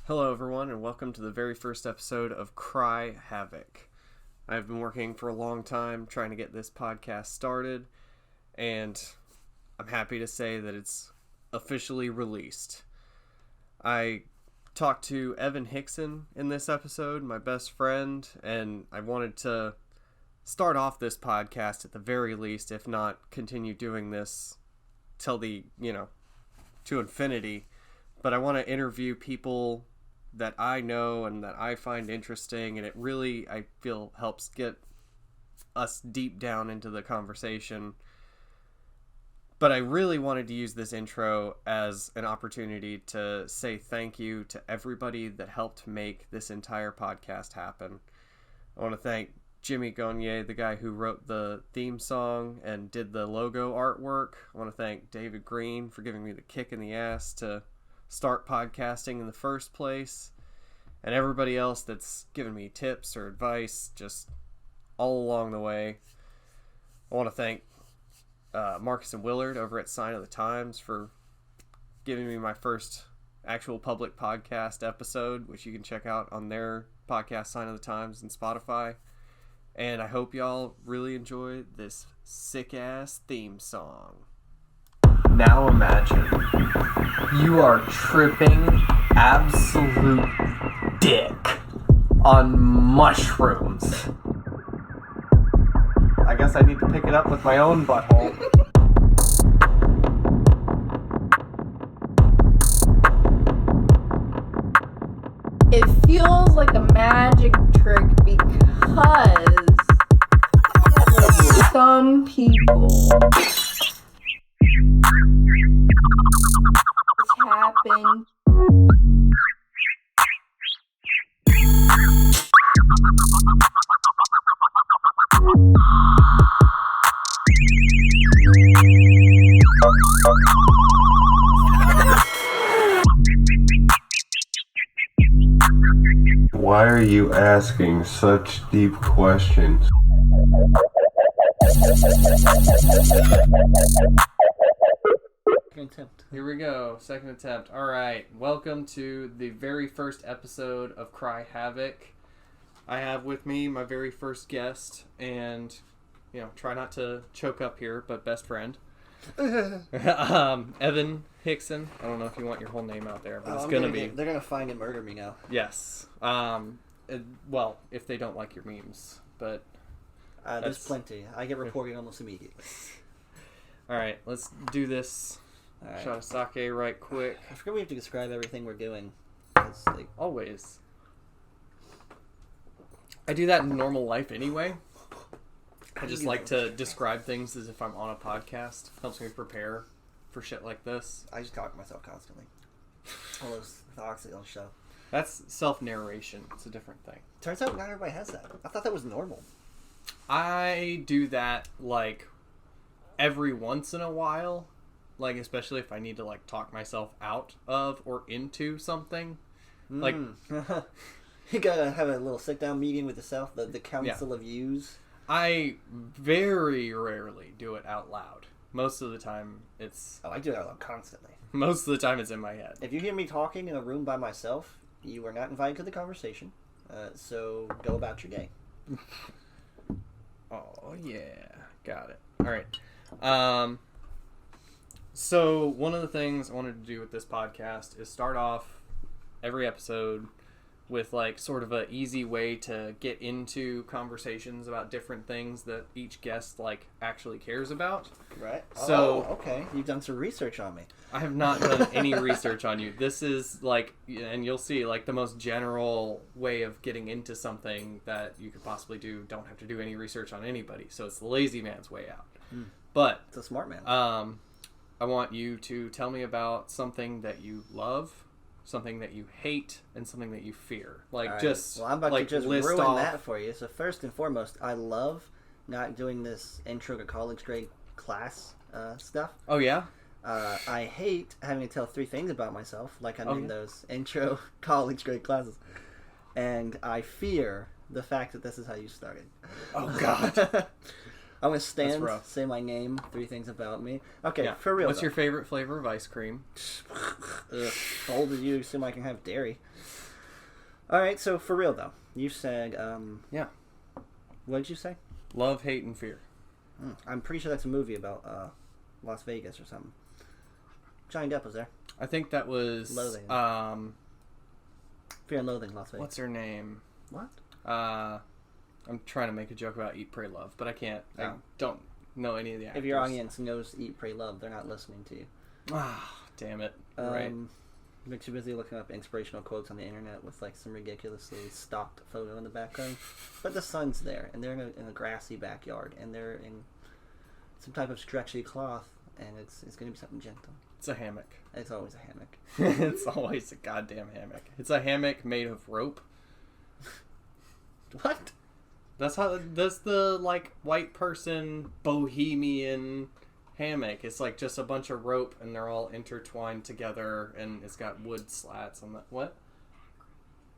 Hello, everyone, and welcome to the very first episode of Cry Havok. I've been working for a long time trying to get this podcast started, and I'm happy to say that it's officially released. I talked to Evan Hixon in this episode, my best friend, and I wanted to start off this podcast at the very least, if not continue doing this till to infinity. But I want to interview people that I know and that I find interesting, and it really, I feel, helps get us deep down into the conversation. But I really wanted to use this intro as an opportunity to say thank you to everybody that helped make this entire podcast happen. I want to thank Jimmy Gagne, the guy who wrote the theme song and did the logo artwork. I want to thank David Green for giving me the kick in the ass to start podcasting in the first place, and everybody else that's given me tips or advice just all along the way. I want to thank Marcus and Willard over at Sign of the Times for giving me my first actual public podcast episode, which you can check out on their podcast Sign of the Times and Spotify. And I hope y'all really enjoy this sick-ass theme song. Now imagine you are tripping absolute dick on mushrooms. I guess I need to pick it up with my own butthole. It feels like a magic trick because some people happen. Why are you asking such deep questions? Here we go, second attempt. Alright, welcome to the very first episode of Cry Havok. I have with me my very first guest, and, try not to choke up here, but best friend. Evan Hixon. I don't know if you want your whole name out there, but it's gonna be. They're gonna find and murder me now. Yes. Well, if they don't like your memes, but there's plenty. I get reported almost immediately. All right, let's do this. All right. Shot of sake right quick. I forget we have to describe everything we're doing. Always. I do that in normal life anyway. I just like to describe things as if I'm on a podcast. Helps me prepare for shit like this. I just talk to myself constantly. All those thoughts that don't show. That's self-narration. It's a different thing. Turns out not everybody has that. I thought that was normal. I do that, every once in a while. Especially if I need to, talk myself out of or into something. You gotta have a little sit-down meeting with yourself, the council of yous. I very rarely do it out loud. Most of the time, it's... Oh, I do it out loud constantly. Most of the time, it's in my head. If you hear me talking in a room by myself, you are not invited to the conversation. So go about your day. Oh, yeah. Got it. All right. So one of the things I wanted to do with this podcast is start off every episode with sort of a easy way to get into conversations about different things that each guest actually cares about. Right. So okay. You've done some research on me. I have not done any research on you. This is and you'll see the most general way of getting into something that you could possibly do. Don't have to do any research on anybody. So it's the lazy man's way out. But it's a smart man. I want you to tell me about something that you love, something that you hate, and something that you fear. Right. Well, I'm about to just ruin that for you. So first and foremost, I love not doing this intro to college grade class stuff. Oh, yeah? I hate having to tell 3 things about myself, like I'm in those intro college grade classes. And I fear the fact that this is how you started. Oh, God. I'm gonna stand, say my name, 3 things about me. Okay, for real. What's your favorite flavor of ice cream? How old are you? Assume I can have dairy. Alright, so for real though. You said, Yeah. What did you say? Love, Hate, and Fear. I'm pretty sure that's a movie about Las Vegas or something. Johnny Depp was there. I think that was... Loathing. Fear and Loathing, Las Vegas. What's her name? What? I'm trying to make a joke about Eat, Pray, Love, but I can't. No. I don't know any of the actors. If your audience knows Eat, Pray, Love, they're not listening to you. Ah, damn it. Right. You're too busy looking up inspirational quotes on the internet with like some ridiculously stocked photo in the background. But the sun's there, and they're in a grassy backyard, and they're in some type of stretchy cloth, and it's going to be something gentle. It's a hammock. It's always a hammock. It's always a goddamn hammock. It's a hammock made of rope. What? That's the like white person bohemian hammock. It's like just a bunch of rope and they're all intertwined together and it's got wood slats on the what?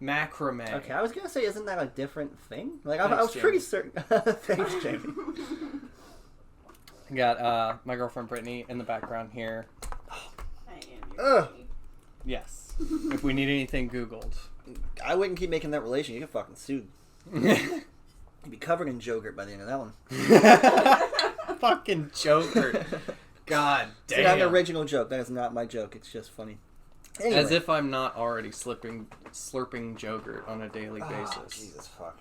Macrame. Okay, I was gonna say, isn't that a different thing? Like I was pretty certain. Thanks, Jamie. Got my girlfriend Brittany in the background here. I am your Brittany. Yes. If we need anything Googled. I wouldn't keep making that relation. You get fucking sued. You'd be covered in yogurt by the end of that one. Fucking Joker. God damn. See, that's an original joke. That is not my joke. It's just funny. Anyway. As if I'm not already slurping yogurt on a daily basis. Jesus fuck.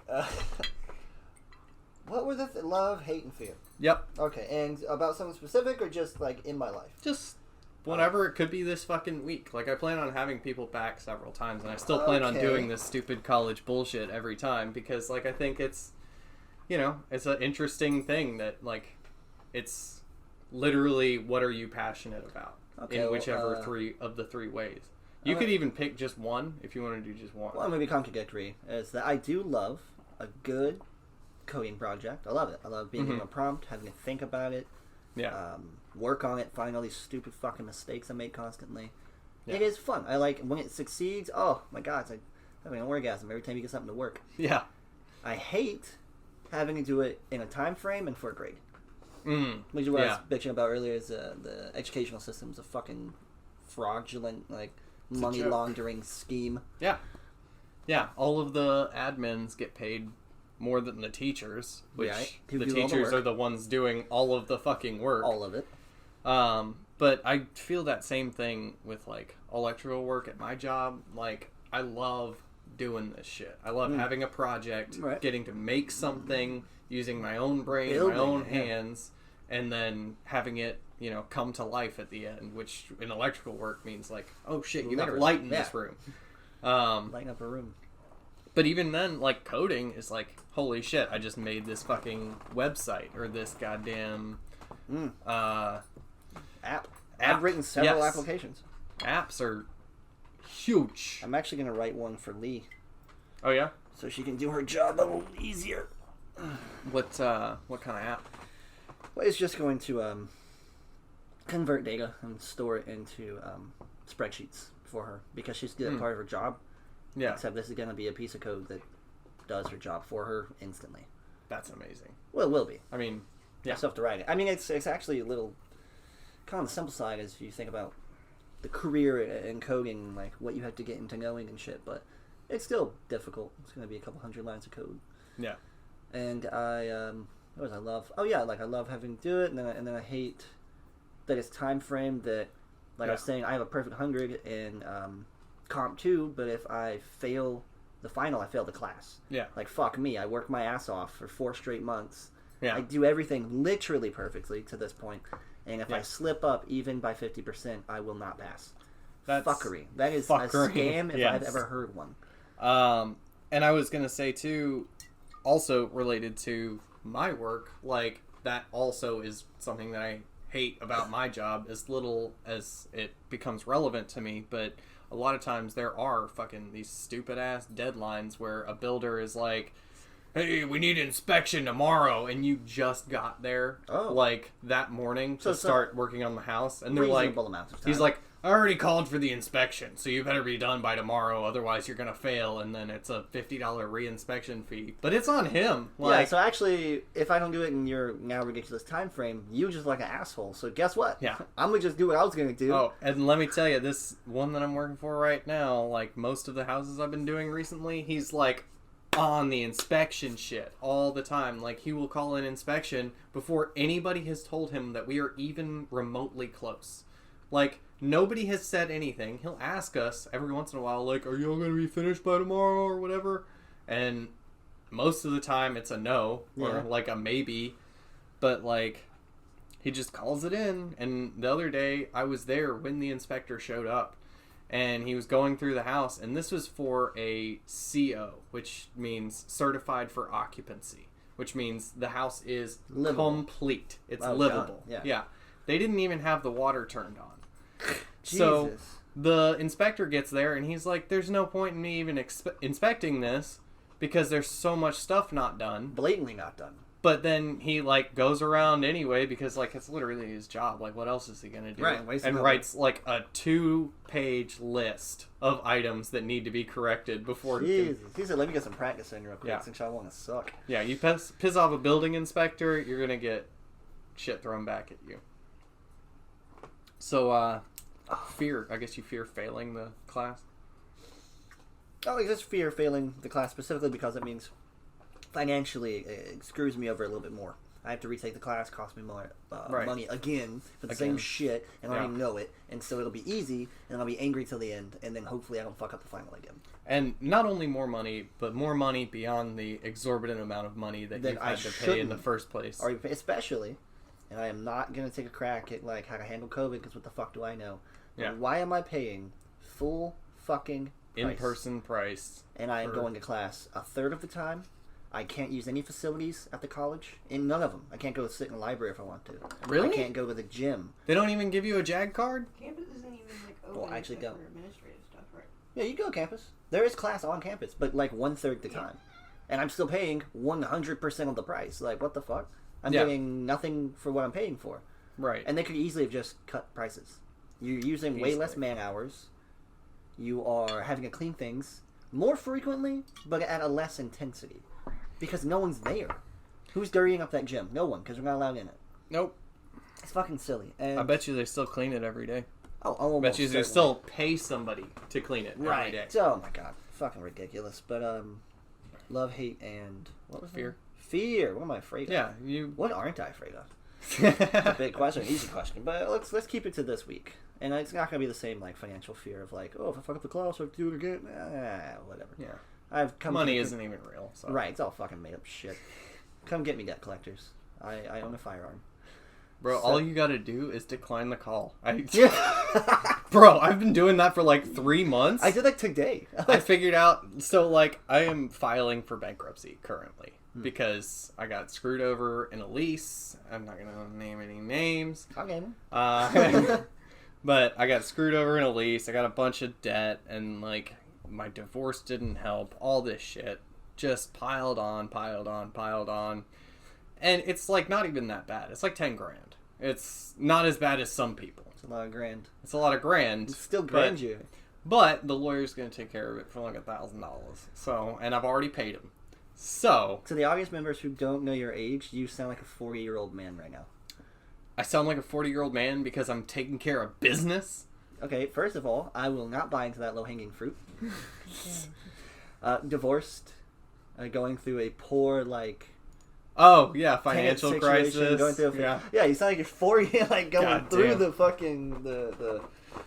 What were the love, hate, and fear? Yep. Okay, and about something specific or just like in my life? Just whatever. It could be this fucking week. Like I plan on having people back several times, and I still plan on doing this stupid college bullshit every time because, like, I think it's, you know, it's an interesting thing that like, it's literally what are you passionate about in whichever 3 of the 3 ways. You could even pick just one if you want to do just one. Well, I'm going to be contradictory. Is that I do love a good coding project. I love it. I love being given a prompt, having to think about it. Yeah. Work on it, find all these stupid fucking mistakes I make constantly. Yeah. It is fun. I like when it succeeds. Oh my god, it's like having an orgasm every time you get something to work. Yeah. I hate having to do it in a time frame and for a grade. Which is what I was bitching about earlier. Is the educational system is a fucking fraudulent, like, money laundering scheme. Yeah. Yeah. All of the admins get paid more than the teachers, which the teachers are the ones doing all of the fucking work. All of it. But I feel that same thing with like electrical work at my job. Like I love doing this shit. I love having a project, getting to make something using my own brain, my own hands, and then having it, you know, come to life at the end, which in electrical work means like, oh shit, you got light in this room. Lighten up a room. But even then, like, coding is like, holy shit, I just made this fucking website or this goddamn app. I've written several applications. Apps are huge. I'm actually going to write one for Lee. Oh, yeah? So she can do her job a little easier. What kind of app? Well, it's just going to convert data and store it into spreadsheets for her because she's good at part of her job. Yeah. Except this is going to be a piece of code that does her job for her instantly. That's amazing. Well, it will be. I mean, yeah. I still have to write it. I mean, it's actually a little kind of on the simple side as you think about the career in coding, like what you have to get into knowing and shit, but it's still difficult. It's going to be a couple hundred lines of code. Yeah. And what was I love? Oh yeah, like I love having to do it, and then I hate that it's time framed. That, like I was saying, I have a perfect 100 in Comp 2, but if I fail the final, I fail the class. Yeah. Like fuck me, I work my ass off for 4 straight months. Yeah. I do everything literally perfectly to this point, and if I slip up even by 50%, I will not pass. That's fuckery. That is a scam if I've ever heard one. And I was gonna say too, also related to my work, like that also is something that I hate about my job as little as it becomes relevant to me, but a lot of times there are fucking these stupid ass deadlines where a builder is like, hey, we need inspection tomorrow, and you just got there like that morning to start working on the house, and they're like, amount of time. He's like, I already called for the inspection, so you better be done by tomorrow, otherwise you're gonna fail, and then it's a $50 re-inspection fee. But it's on him. Yeah, so actually, if I don't do it in your now ridiculous time frame, you just like an asshole. So guess what? Yeah. I'm gonna just do what I was gonna do. Oh, and let me tell you, this one that I'm working for right now, like most of the houses I've been doing recently, he's like on the inspection shit all the time. Like, he will call an inspection before anybody has told him that we are even remotely close. Like, nobody has said anything. He'll ask us every once in a while, like, are y'all going to be finished by tomorrow or whatever? And most of the time it's a no or like a maybe. But, like, he just calls it in. And the other day I was there when the inspector showed up. And he was going through the house. And this was for a CO, which means certified for occupancy. Which means the house is livable. Complete. It's Oh, livable. God. Yeah. They didn't even have the water turned on. Jesus. So the inspector gets there and he's like, there's no point in me even inspecting this because there's so much stuff not done. Blatantly not done. But then he, like, goes around anyway because, like, it's literally his job. Like, what else is he going to do? Right. And writes, like, a 2-page list of items that need to be corrected before Jesus. He said, let me get some practice in real quick Yeah. since y'all want to suck. Yeah, you piss off a building inspector, you're going to get shit thrown back at you. So, fear. I guess you fear failing the class? Oh, I just fear failing the class specifically because it means financially it screws me over a little bit more. I have to retake the class, cost me more money again for the same shit, and I don't even know it. And so it'll be easy, and I'll be angry till the end, and then hopefully I don't fuck up the final again. And not only more money, but more money beyond the exorbitant amount of money that you've had to pay in the first place. Or especially, and I am not going to take a crack at like how to handle COVID, because what the fuck do I know? Yeah. Why am I paying full fucking price? In-person price. And I am going to class a third of the time. I can't use any facilities at the college. In none of them. I can't go sit in the library if I want to. Really? I can't go to the gym. They don't even give you a JAG card? Campus isn't even like open. Well, I actually except don't. for administrative stuff, right? Yeah, you go to campus. There is class on campus, but like 1/3 the time. And I'm still paying 100% of the price. Like, what the fuck? I'm getting nothing for what I'm paying for. Right. And they could easily have just cut prices. You're using way less man hours. You are having to clean things more frequently, but at a less intensity. Because no one's there. Who's dirtying up that gym? No one, because we're not allowed in it. Nope. It's fucking silly. And I bet you they still clean it every day. Oh, I almost bet you they certainly. still pay somebody to clean it every day. Oh my god. Fucking ridiculous. But, love, hate, and... What was Fear. Fear. What am I afraid of? Yeah, you... What aren't I afraid of? It's a big question, easy question. But let's keep it to this week. And it's not going to be the same, like, financial fear of, like, oh, if I fuck up the class, I have to do it again. Whatever. Yeah. I've come Money to... isn't even real. So. Right, it's all fucking made up shit. Come get me, debt collectors. I own a firearm. Bro, So- all you gotta do is decline the call. Bro, I've been doing that for like 3 months. I did that today. I figured out, so like, I am filing for bankruptcy currently because I got screwed over in a lease. I'm not gonna name any names. I'll name But I got screwed over in a lease. I got a bunch of debt, and like, my divorce didn't help. All this shit just piled on. And it's like not even that bad. It's like 10 grand. It's not as bad as some people. It's a lot of grand. It's a lot of grand. It's still grand you. But the lawyer's going to take care of it for like $1,000. So, and I've already paid him. So, To the audience members who don't know your age, you sound like a 40-year-old man right now. I sound like a 40-year-old man because I'm taking care of business. Okay, first of all, I will not buy into that low-hanging fruit. Divorced, going through a poor, like... Oh, yeah, financial situation, crisis. Going through yeah, you sound like you're 40, like going God through damn. the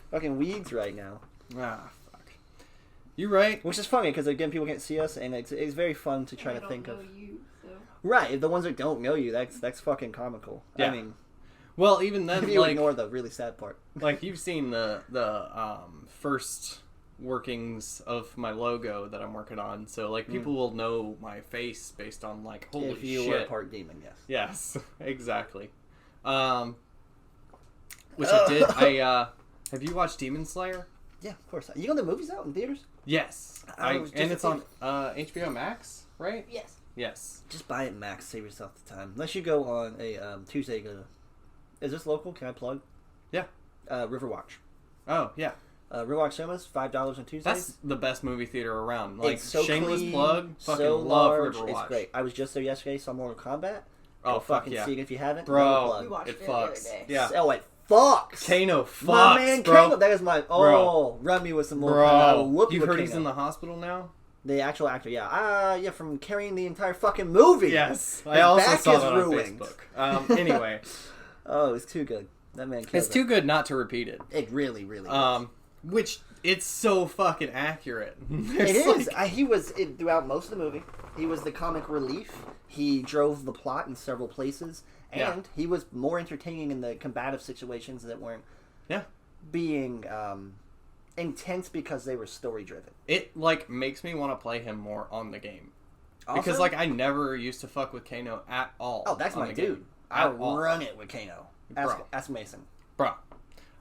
fucking weeds right now. Ah, fuck. You right. Which is funny because again, people can't see us, and it's very fun to try I to don't think know of. you, so. Right, the ones that don't know you, that's fucking comical. Yeah. I mean, Well, even then, if you like, ignore the really sad part. like you've seen the first workings of my logo that I'm working on, so like people will know my face based on like holy If you shit. were a part demon, yes. Yes, exactly. Which I did. Have you watched Demon Slayer? Yeah, of course. You know the movie's out in theaters? Yes. I was just and it's on HBO Max, right? Yes. Yes. Just buy it, Max. Save yourself the time. Unless you go on a Tuesday. Is this local? Can I plug? Yeah. Riverwatch. Oh, yeah. Riverwalk Cinemas, $5 on Tuesdays. That's the best movie theater around. Like, it's so shameless clean, plug. Fucking so love large. Riverwatch. It's great. I was just there yesterday, saw Mortal Kombat. Oh, Go fuck fucking yeah. see it if you haven't. Bro, We watched it it the other fucks. day. Yeah. Oh, it fucks. Kano fucks, My man bro. Kano. That is my... Oh, run me with some more. I will Bro, whoop you with heard he's Kano. in the hospital now? The actual actor, yeah. Yeah, from carrying the entire fucking movie. Yes. I His also back saw is that ruined. on Facebook. Anyway. Oh, it was too good. That man killed It's too good not to repeat it. It really, really is. Which, it's so fucking accurate. It is. He was, throughout most of the movie, he was the comic relief. He drove the plot in several places. And he was more entertaining in the combative situations that weren't being intense because they were story-driven. It, like, makes me want to play him more on the game. Also, Because, like, I never used to fuck with Kano at all. oh, that's on my the dude. game. I'll At all. run it with Kano. Ask Mason. Bro.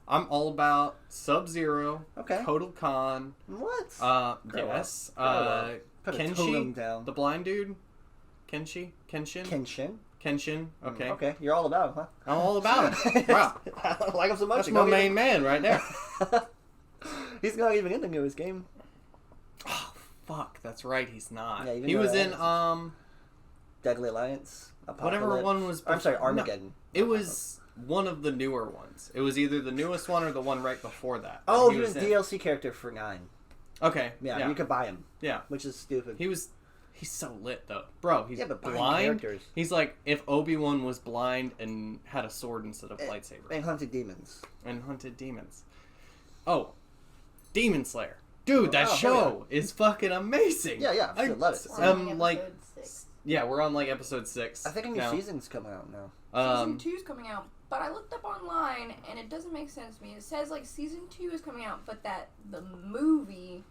I'm all about Sub-Zero, Okay. Kotal Khan, What? yes, Grow up. Put a totem Kenshi, down. the blind dude, Kenshin, Kenshin. okay. Okay, you're all about him, huh? I'm all about it, bro. I don't like him so much. That's my main man right there. He's not even in the newest game. Oh, fuck, that's right, he's not. Yeah, even he though was that in, Deadly Alliance. whatever Apocalypse. one was... I'm sorry, no, Armageddon. it was one of the newer ones. It was either the newest one or the one right before that. Oh, he was in. DLC character for 9. Okay, Yeah, you could buy him, yeah. which is stupid. He's so lit, though. Bro, he's but buying blind. characters. He's like if Obi-Wan was blind and had a sword instead of lightsaber. And hunted demons. And hunted demons. Oh, Demon Slayer. Dude, that Oh, show is fucking amazing. Yeah, I love it. We're on like, episode 6. yeah, we're on like episode 6. I think a new now. season's coming out now. Season 2's coming out, but I looked up online and it doesn't make sense to me. It says like season 2 is coming out, but that the movie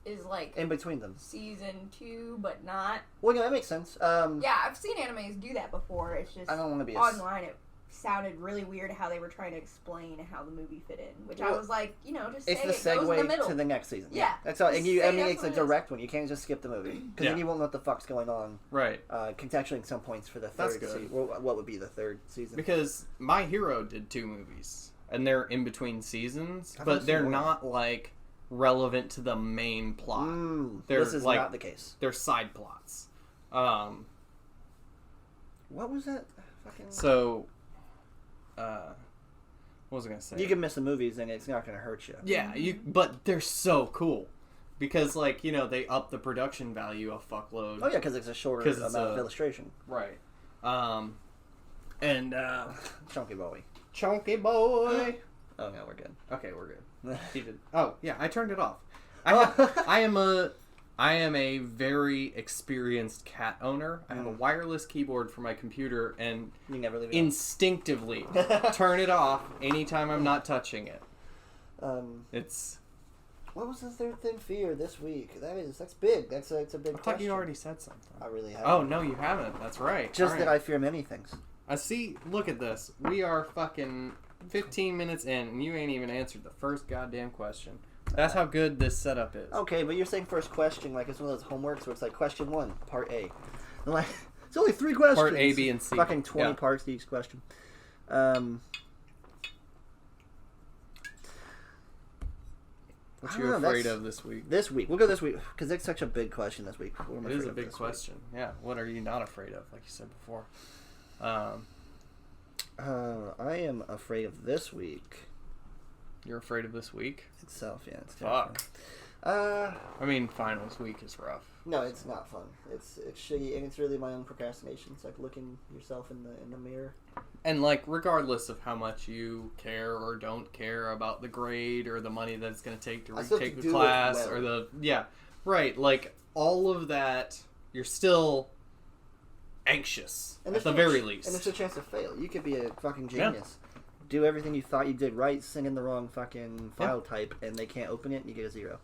is like In between them. season 2, but not. Well, yeah, that makes sense. Yeah, I've seen animes do that before. It's just I don't want to be online. It sounded really weird how they were trying to explain how the movie fit in, which I was like, just It's say the it goes in the segue middle. to the next season. Yeah. That's all. And Just you, say I mean, that's it's a what it is. direct one. You can't just skip the movie because then you won't know what the fuck's going on. Right. Contextually, some points for the That's third good. season. Well, what would be the third season? Because My Hero did 2 movies, and they're in between seasons, I've but only they're seen one. not like relevant to the main plot. They're this is like, not the case. They're side plots. What was that? Fucking. So, what was I gonna say? You can miss the movies and it's not going to hurt you. Yeah, but they're so cool because, like, they up the production value a fuckload. Oh yeah, because it's a shorter 'Cause it's amount of illustration. Right. Chunky boy. Chunky boy. Oh no, we're good. Okay, we're good. He did. Oh yeah, I turned it off. I am a very experienced cat owner. I have a wireless keyboard for my computer and You never leave it. instinctively turn it off anytime I'm not touching it. It's. What was the third thing fear this week? That's big. It's a big. I thought question. you already said something. I really haven't. Oh no, you haven't. That's right. Just All that right. I fear many things. I see. Look at this. We are fucking 15 minutes in, and you ain't even answered the first goddamn question. That's how good this setup is. Okay, but you're saying first question like it's one of those homeworks where it's like question 1, part A. And like it's only 3 questions. Part A, B, and C. Fucking 20 Yeah. parts to each question. What I you don't know, afraid that's- of this week? This week, we'll go this week because it's such a big question this week. What am I It is afraid a of big this week? question. Yeah. What are you not afraid of? Like you said before. I am afraid of this week You're afraid of this week? itself. Yeah, it's Fuck. I I mean, finals week is rough. No, it's not fun. It's shitty, and it's really my own procrastination. It's like looking yourself in the mirror. And, like, regardless of how much you care or don't care about the grade or the money that it's going to take to I still retake have the to do it class well. or the... Yeah, right. Like, all of that, you're still anxious, And at the there's very a- least. And there's a chance to fail. You could be a fucking Yeah. genius. Do everything you thought you did right, send in the wrong fucking file type, and they can't open it, and you get a 0.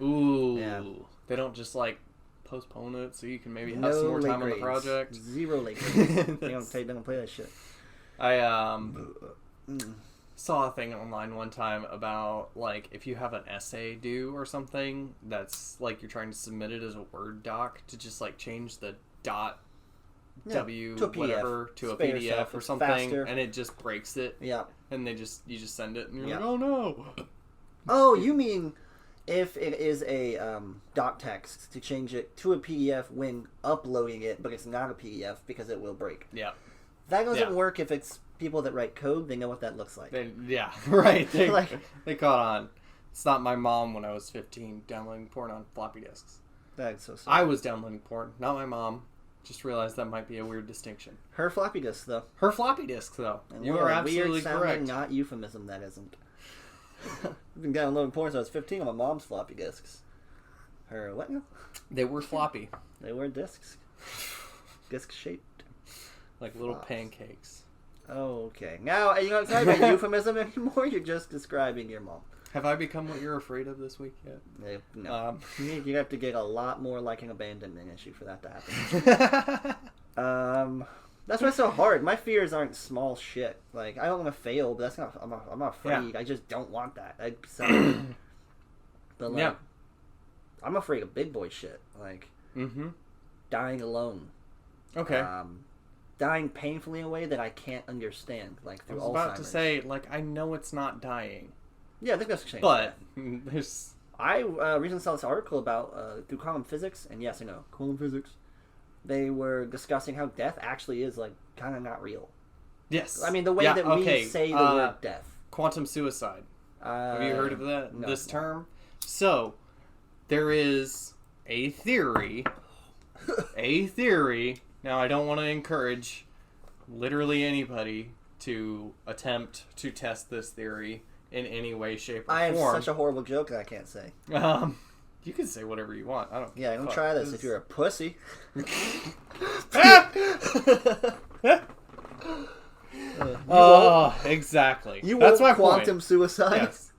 Ooh. Yeah. They don't just, like, postpone it so you can maybe have No some more late time on the grades. project. 0 late grades. they don't play that shit. I saw a thing online one time about, like, if you have an essay due or something that's like you're trying to submit it as a Word doc, to just like change the dot W to a PDF. whatever to a Spare PDF yourself. or It's something, faster. and it just breaks it, Yeah. and you just send it and you're Yeah. like, oh no. Oh, you mean if it is a doc text to change it to a PDF when uploading it, but it's not a PDF because it will break. Yeah. That doesn't work if it's people that write code. They know what that looks like. Right. They, Like- they caught on. It's not my mom when I was 15 downloading porn on floppy disks. That's so sad. I was downloading porn, not my mom. Just realized that might be a weird distinction. Her floppy disk, though. Her floppy disks, though. And You what are a absolutely weird sounding, correct. not euphemism, that isn't. I've been downloading porn since I was 15 on my mom's floppy disks. Her what now? They were floppy, They were discs. Disc shaped. like little Flops. pancakes. Oh, okay. Now, you're not talking about euphemism anymore, you're just describing your mom. Have I become what you're afraid of this week yet? No. You have to get a lot more like an abandonment issue for that to happen. That's why it's so hard. My fears aren't small shit. Like, I don't want to fail, but that's not. I'm not afraid. I just don't want that. I'd be sad. But like, I'm afraid of big boy shit. Like, dying alone. Okay. Dying painfully in a way that I can't understand. Like I through was about to Alzheimer's. say, like, I know it's not dying, Yeah, I think that's changed. but there's. I recently saw this article about through quantum physics, and yes, I know quantum physics. They were discussing how death actually is like kind of not real. Yes. I mean, the way that we say the word death. Quantum suicide. Have you heard of that? No. This term? So, there is a theory. Now, I don't want to encourage literally anybody to attempt to test this theory in any way, shape, or I have form. such a horrible joke that I can't say. You can say whatever you want. I don't. Yeah, don't fuck. try this if you're a pussy. Exactly. You That's want my quantum point. suicide? Yes.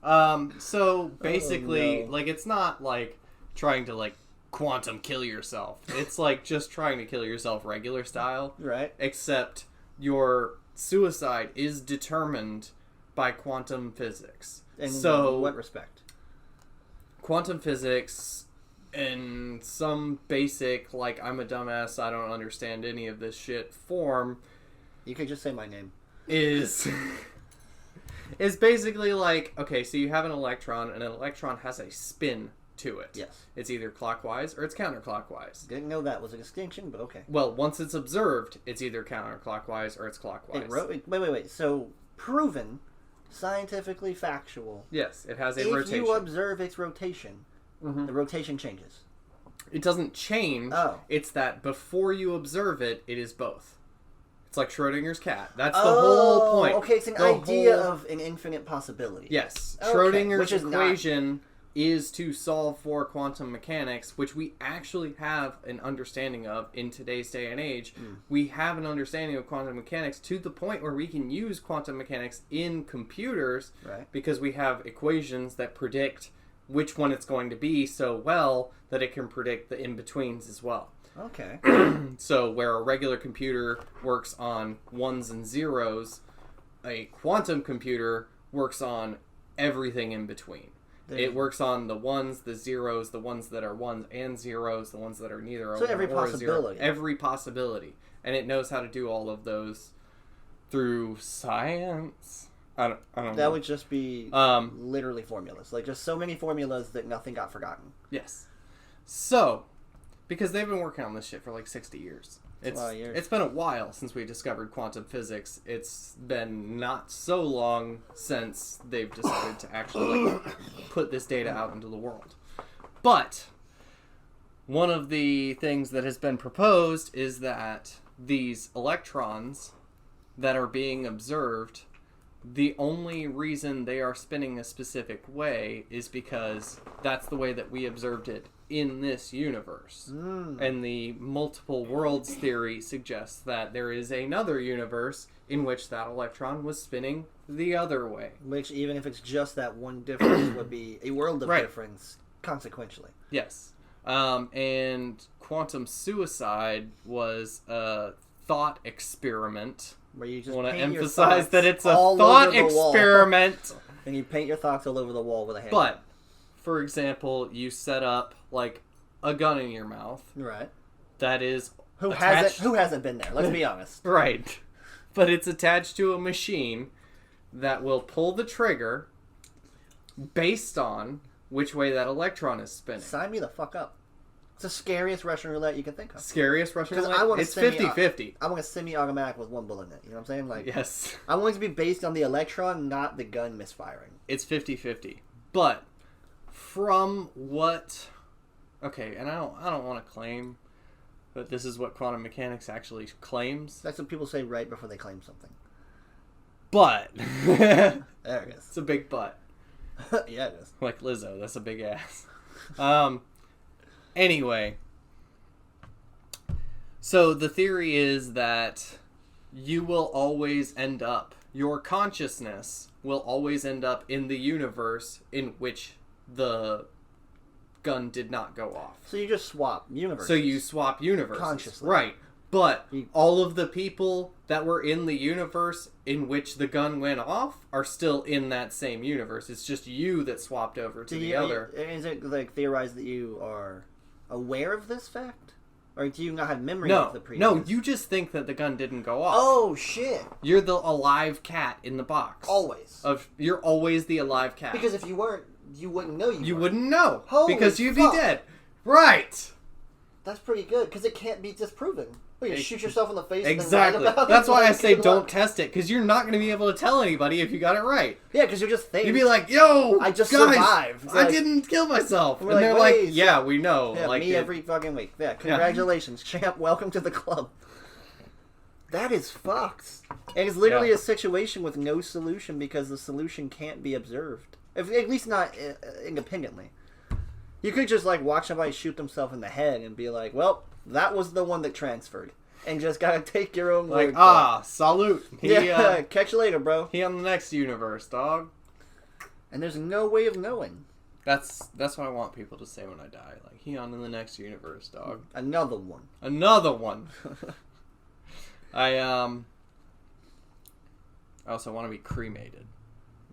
So basically, no. like, it's not like trying to like quantum kill yourself. It's like just trying to kill yourself regular style. Right. Except your suicide is determined by quantum physics. In what respect? Quantum physics in some basic, like, I'm a dumbass, I don't understand any of this shit form You could just say my name. is basically like, okay, so you have an electron, and an electron has a spin to it. Yes. It's either clockwise or it's counterclockwise. Didn't know that was a distinction, but okay. Well, once it's observed, it's either counterclockwise or it's clockwise. Wait. So, proven, scientifically factual. Yes, it has a If rotation. you observe its rotation, the rotation changes. It doesn't change. Oh. It's that before you observe it, it is both. It's like Schrodinger's cat. That's the whole point. Okay, it's an The idea whole- of an infinite possibility. Yes. Okay, Schrodinger's which is equation is to solve for quantum mechanics, which we actually have an understanding of in today's day and age. We have an understanding of quantum mechanics to the point where we can use quantum mechanics in computers, Right. because we have equations that predict which one it's going to be so well that it can predict the in-betweens as well. Okay. So where a regular computer works on ones and zeros, a quantum computer works on everything in between. It works on the ones, the zeros, the ones that are ones and zeros, the ones that are neither a So one every or a zero. possibility. Every possibility. And it knows how to do all of those through science. I don't know. That would just be literally formulas. Like, just so many formulas that nothing got forgotten. Yes. So, because they've been working on this shit for like 60 years. That's a lot of years. It's been a while since we discovered quantum physics. It's been not so long since they've decided to actually like, put this data out into the world. But one of the things that has been proposed is that these electrons that are being observed, the only reason they are spinning a specific way is because that's the way that we observed it in this universe. And the multiple worlds theory suggests that there is another universe in which that electron was spinning the other way. Which, even if it's just that one difference, would be a world of Right. difference, consequentially. Yes. And quantum suicide was a thought experiment. Where you I just want to paint your emphasize thoughts that it's a all thought over the wall. experiment. And you paint your thoughts all over the wall with a hand. But, for example, you set up like a gun in your mouth Right. that is Who attached... hasn't been there? Let's be honest. Right. But it's attached to a machine that will pull the trigger based on which way that electron is spinning. Sign me the fuck up. It's the scariest Russian roulette you can think of. Scariest Russian 'Cause roulette? I want a It's 50-50. I want a semi-automatic with one bullet in it. You know what I'm saying? Like, Yes. I want it to be based on the electron, not the gun misfiring. It's 50-50. But from what... Okay, and I don't want to claim that this is what quantum mechanics actually claims. That's what people say right before they claim something. But... There it is. It's a big but. Yeah, it is. Like Lizzo, that's a big ass. Anyway. So the theory is that you will always end up, your consciousness will always end up in the universe in which the gun did not go off. So you just swap universes. So you swap universes. Consciously. Right. But all of the people that were in the universe in which the gun went off are still in that same universe. It's just you that swapped over to the other. Is it like theorized that you are aware of this fact? Or do you not have memory No, of the previous? no, you just think that the gun didn't go off. Oh, shit. You're the alive cat in the box. Always. You're always the alive cat. Because if you weren't, you wouldn't know you were. wouldn't know. Holy because you'd fuck. be dead. Right. That's pretty good, because it can't be disproven. Well, you shoot yourself in the face Exactly. and then write about That's it. why I Like, say good don't luck. test it, because you're not going to be able to tell anybody if you got it right. Yeah, because you're just thinking. You'd be like, yo, I just guys, survived. I Like- didn't kill myself. And We're like, they're like, "Wait, yeah, we know. Yeah, like me every fucking week. Yeah, congratulations, champ. Welcome to the club. That is fucked. And it's literally a situation with no solution because the solution can't be observed. At least not independently. You could just like watch somebody shoot themselves in the head and be like, well, that was the one that transferred. And just gotta take your own Like, word. salute. Yeah, catch you later, bro. He on the next universe, dog. And there's no way of knowing. That's what I want people to say when I die. Like, he on in the next universe, dog. Another one. Another one. I also want to be cremated.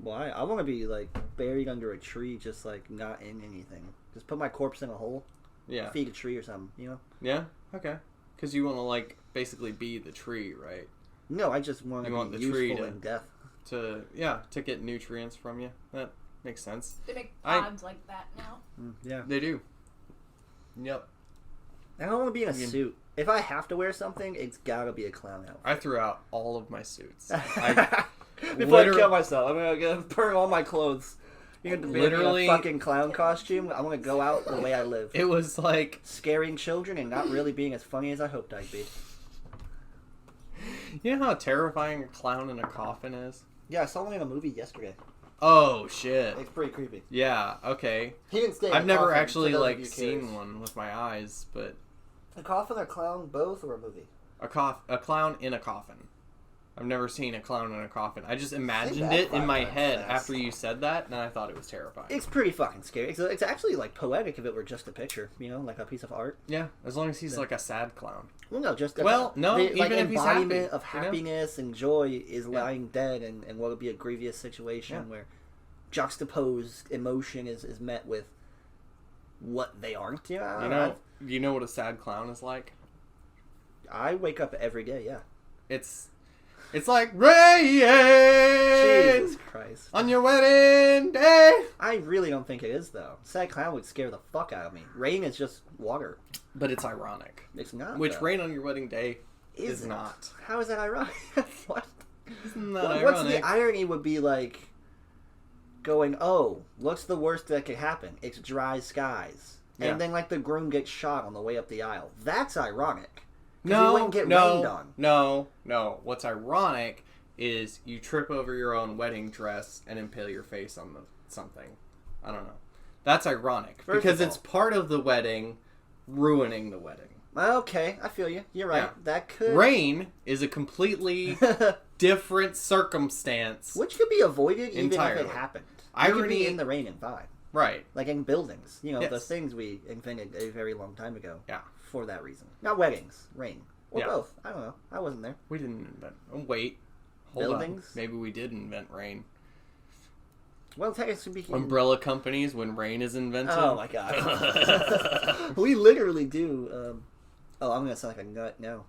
Why? I want to be like buried under a tree, just like not in anything. Just put my corpse in a hole. Yeah. Feed a tree or something, you know? Yeah? Okay. Because you want to, like, basically be the tree, right? No, I just want to be useful in death. To get nutrients from you. That makes sense. They make pods like that now. Yeah. They do. Yep. I don't want to be in a suit. If I have to wear something, it's gotta be a clown outfit. I threw out all of my suits. Before I kill myself, I'm gonna burn all my clothes. You're gonna be Literally- in a fucking clown costume. I'm gonna go out the way I live. It was like... Scaring children and not really being as funny as I hoped I'd be. You know how terrifying a clown in a coffin is? Yeah, I saw one in a movie yesterday. Oh, shit. It's pretty creepy. Yeah, okay. He didn't stay in I've a never coffin, actually, for those of like, you seen curious. one with my eyes, but... A coffin or clown, both, or a movie? A clown in a coffin. I've never seen a clown in a coffin. I just imagined that it in 5 my times head fast. after you said that, and I thought it was terrifying. It's pretty fucking scary. It's actually, like, poetic if it were just a picture, you know, like a piece of art. Yeah, as long as he's like a sad clown. Well, no, just Well, no, the, even like if he's embodiment happy, of you know? happiness and joy is lying dead, and what would be a grievous situation where juxtaposed emotion is met with what they aren't. You know, You know what a sad clown is like? I wake up every day. Yeah. It's like rain Jesus Christ. on your wedding day. I really don't think it is though. Sad clown would scare the fuck out of me. Rain is just water. But it's ironic. It's not. Which though. rain on your wedding day is Isn't. not. How is that ironic? What? Isn't that What's ironic? the irony would be like going, oh, what's the worst that could happen? It's dry skies. Yeah. And then like the groom gets shot on the way up the aisle. That's ironic. 'Cause he No, wouldn't get rained on. no. What's ironic is you trip over your own wedding dress and impale your face on something. I don't know. That's ironic because it's part of the wedding ruining the wedding. Okay, I feel you. You're right. Yeah. That could... Rain is a completely different circumstance. Which could be avoided even Entirely. if it happened. Irony- You could be in the rain and fine. Right. Like in buildings. You know, the Yes. things we invented a very long time ago. Yeah. For that reason. Not weddings. Rain. Or Yeah. both. I don't know. I wasn't there. We didn't invent... Oh, wait. Hold Buildings? on. Maybe we did invent rain. Well, technically speaking... Umbrella companies when rain is invented. Oh my god. We literally do. I'm going to sound like a nut now.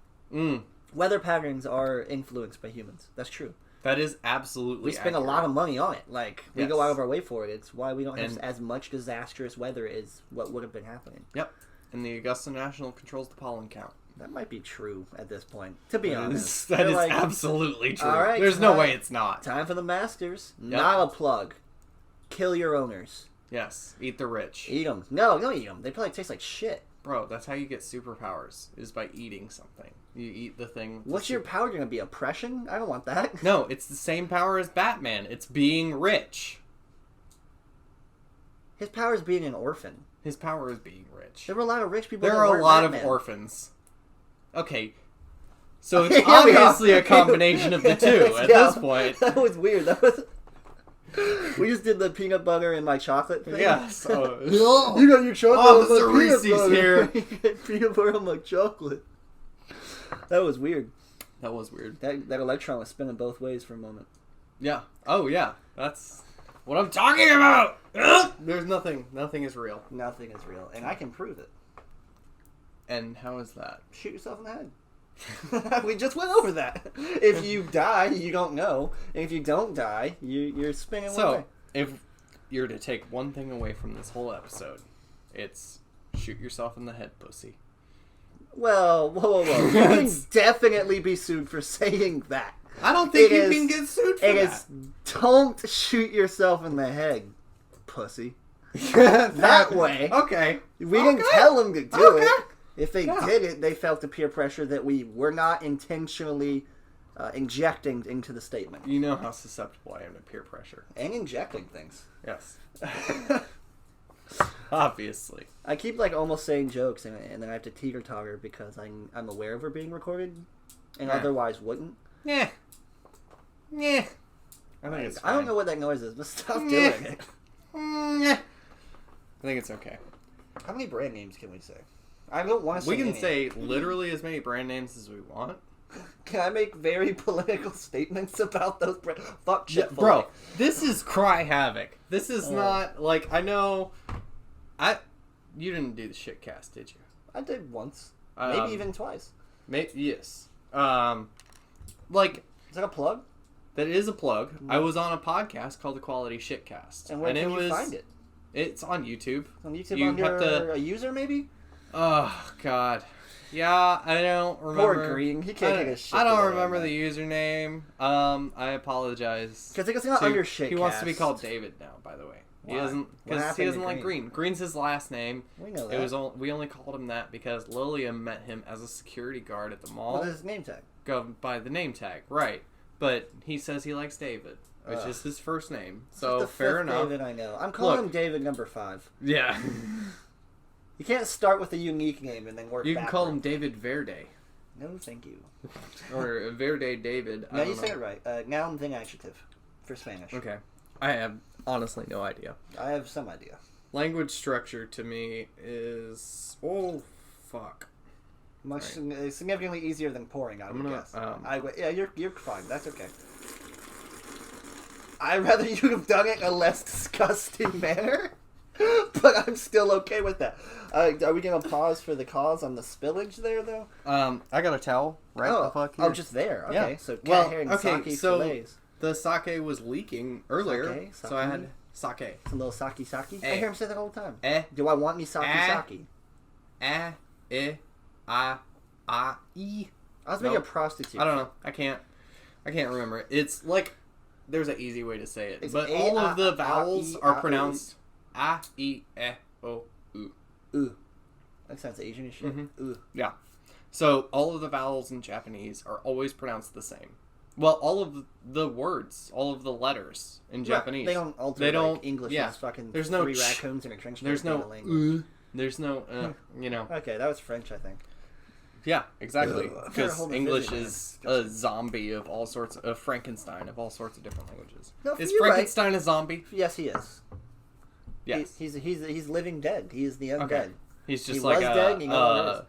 Weather patterns are influenced by humans. That's true. That is absolutely We spend a lot of money on it. Like, we Yes. go out of our way for it. It's why we don't have And- as much disastrous weather as what would have been happening. Yep. And the Augusta National controls the pollen count. That might be true at this point, to be honest. That They're is like, absolutely true. all right, There's no time- way it's not. Time for the Masters. Not a plug. Kill your owners. Yes. Eat the rich. Eat them. No, don't eat them. They probably taste like shit. Bro, that's how you get superpowers, is by eating something. You eat the thing. What's your power going to be? Oppression? I don't want that. No, it's the same power as Batman. It's being rich. His power is being an orphan. His power is being rich. There were a lot of rich people There that are a weren't lot Batman. of orphans. Okay. So it's Here we are. obviously a combination of the two at Yeah, this point. That was weird. That was... We just did the peanut butter and my chocolate thing. Yes. Oh. You got your chocolate Officer on my peanut Reese's butter. here. You got peanut butter on my chocolate. That was weird. That was weird. That electron was spinning both ways for a moment. Yeah. Oh, yeah. That's what I'm talking about. There's nothing. Nothing is real. Nothing is real, and I can prove it. And how is that? Shoot yourself in the head. We just went over that. If you die, you don't know. And if you don't die, you're spinning one way. So, if you're to take one thing away from this whole episode, it's shoot yourself in the head, pussy. Well, whoa. You can definitely be sued for saying that. I don't think It you is- can get sued for It that. is, don't shoot yourself in the head, pussy. that That way. Okay. We didn't Okay. tell them to do Okay. it. If they Yeah. did it, they felt the peer pressure that we were not intentionally injecting into the statement. You know how susceptible I am to peer pressure. And injecting things. Yes. Obviously. I keep like almost saying jokes, and then I have to teeter-totter because I'm aware of her being recorded, and Yeah. otherwise wouldn't. Yeah. Yeah. I think it's I don't fine. know what that noise is, but stop Yeah. doing it. Yeah. I think it's okay. How many brand names can we say? I don't want to say We can any. say literally as many brand names as we want. Can I make very political statements about those brands? Fuck shit, Bro, this is Cry Havok. This is Oh. not, like, I know... You didn't do the shit cast, did you? I did once. Maybe even twice. Yes. Like, Is that a plug? that is a plug. I was on a podcast called The Quality Shitcast. And where can you it was, find it? It's on YouTube. On YouTube You under have to- a user, maybe? Oh, God. Yeah, I don't remember. Poor Green. He can't I, take a shit. I don't remember the username. I apologize. Because it's not to- under shit. He wants to be called David now, by the way. He Why? doesn't, What because happened he to doesn't like Green? Green. Green's his last name. We know that. It was we only called him that because Lillian met him as a security guard at the mall. What is his name tag? Go by the name tag, right? But he says he likes David, which is his first name. So Just the fair fifth enough. David I know. I'm calling Look. him David number 5. Yeah, You can't start with a unique name and then work you can call him backward. David Verde No, thank you. or Verde David. I No, don't you know. said it right. Noun, thing, adjective. For Spanish. Okay, I have honestly no idea. I have some idea. Language structure to me is fuck. Much significantly easier than pouring, I would guess. Yeah, you're fine. That's okay. I'd rather you have done it in a less disgusting manner, but I'm still okay with that. Are we gonna pause for the cause on the spillage there, though? I got a towel right the fuck here. Oh, just there. Okay, Yeah. so cat Well, hair and okay, sake so- fillets. The sake was leaking earlier, Sake? so I had sake. It's a little sake. I Eh. hear him say that all the time. Eh, Do I want me sake? Eh. Sake? I was making a Nope. prostitute. I don't know. I can't remember it. It's like there's an easy way to say it, It's but A, all of the A, vowels E, are A, pronounced a, e, o, u. Ooh. That sounds Asian as shit. Mhm. Ooh. Yeah. So all of the vowels in Japanese are always pronounced the same. Well, all of the words, all of the letters in Japanese. They don't alter They don't- like English yeah. is fucking There's no 3 ch- raccoons in a trench coat. There's kind no of language. there's no Okay, that was French, I think. Yeah, exactly. Ugh. Because Hold the English physics, is man. a zombie of all sorts of Frankenstein of all sorts of different languages. No, Is you're right. Frankenstein a zombie? Yes, he is. Yes. He's living dead. He is the undead. Okay. He's just He like was a dead, you know what it is.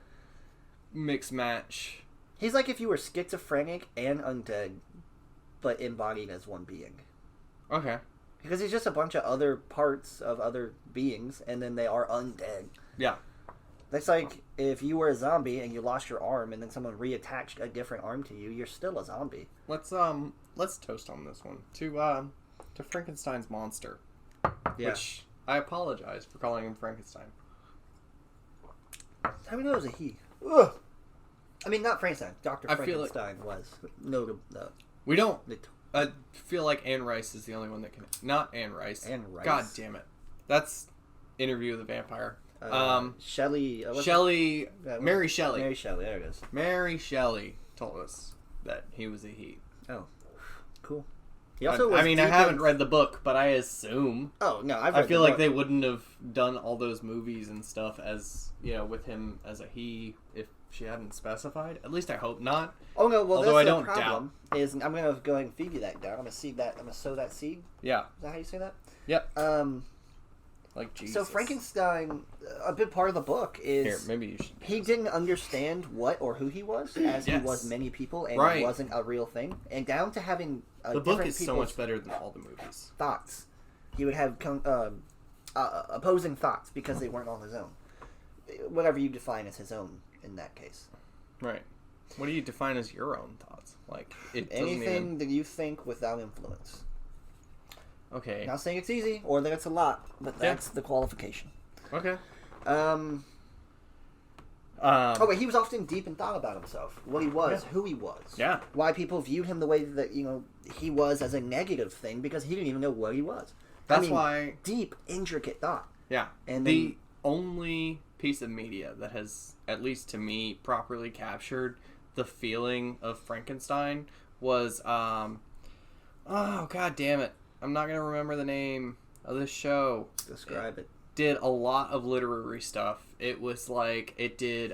mixed match. He's like if you were schizophrenic and undead, but embodied as one being. Okay. Because he's just a bunch of other parts of other beings, and then they are undead. Yeah. That's like if you were a zombie and you lost your arm and then someone reattached a different arm to you, you're still a zombie. Let's toast on this one to Frankenstein's monster. Yeah. Which I apologize for calling him Frankenstein. How do we know it was a he? Ugh. I mean, not Frankenstein. Dr. I feel Frankenstein was. No. We don't. I feel like Anne Rice is the only one that can. Not Anne Rice. Anne Rice. God damn it. That's Interview with the Vampire. Shelley. Shelley. Mary Shelley. Mary Shelley. There it is. Mary Shelley told us that he was a he. Oh, cool. He also I haven't read the book, but I assume. Oh no, I feel like they wouldn't have done all those movies and stuff as with him as a he if she hadn't specified. At least I hope not. Oh no, well although that's I don't the problem. Is I'm gonna go ahead and feed you that down. I'm gonna sow that seed. Yeah. Is that how you say that? Yep. Like Jesus. So Frankenstein, a big part of the book is here. Maybe you should. He didn't understand what or who he was, as he was many people, and it wasn't a real thing. And down to having the book is so much better than all the movies. Thoughts, he would have opposing thoughts because they weren't on his own. Whatever you define as his own in that case. Right. What do you define as your own thoughts? Like anything that you think without influence. Okay. Not saying it's easy or that it's a lot, but that's the qualification. Okay. Oh wait, he was often deep in thought about himself, what he was, who he was. Yeah. Why people viewed him the way that he was as a negative thing because he didn't even know what he was. That's why deep, intricate thought. Yeah. And the only piece of media that has, at least to me, properly captured the feeling of Frankenstein was oh god damn it. I'm not going to remember the name of this show. Describe it. Did a lot of literary stuff. It was like, it did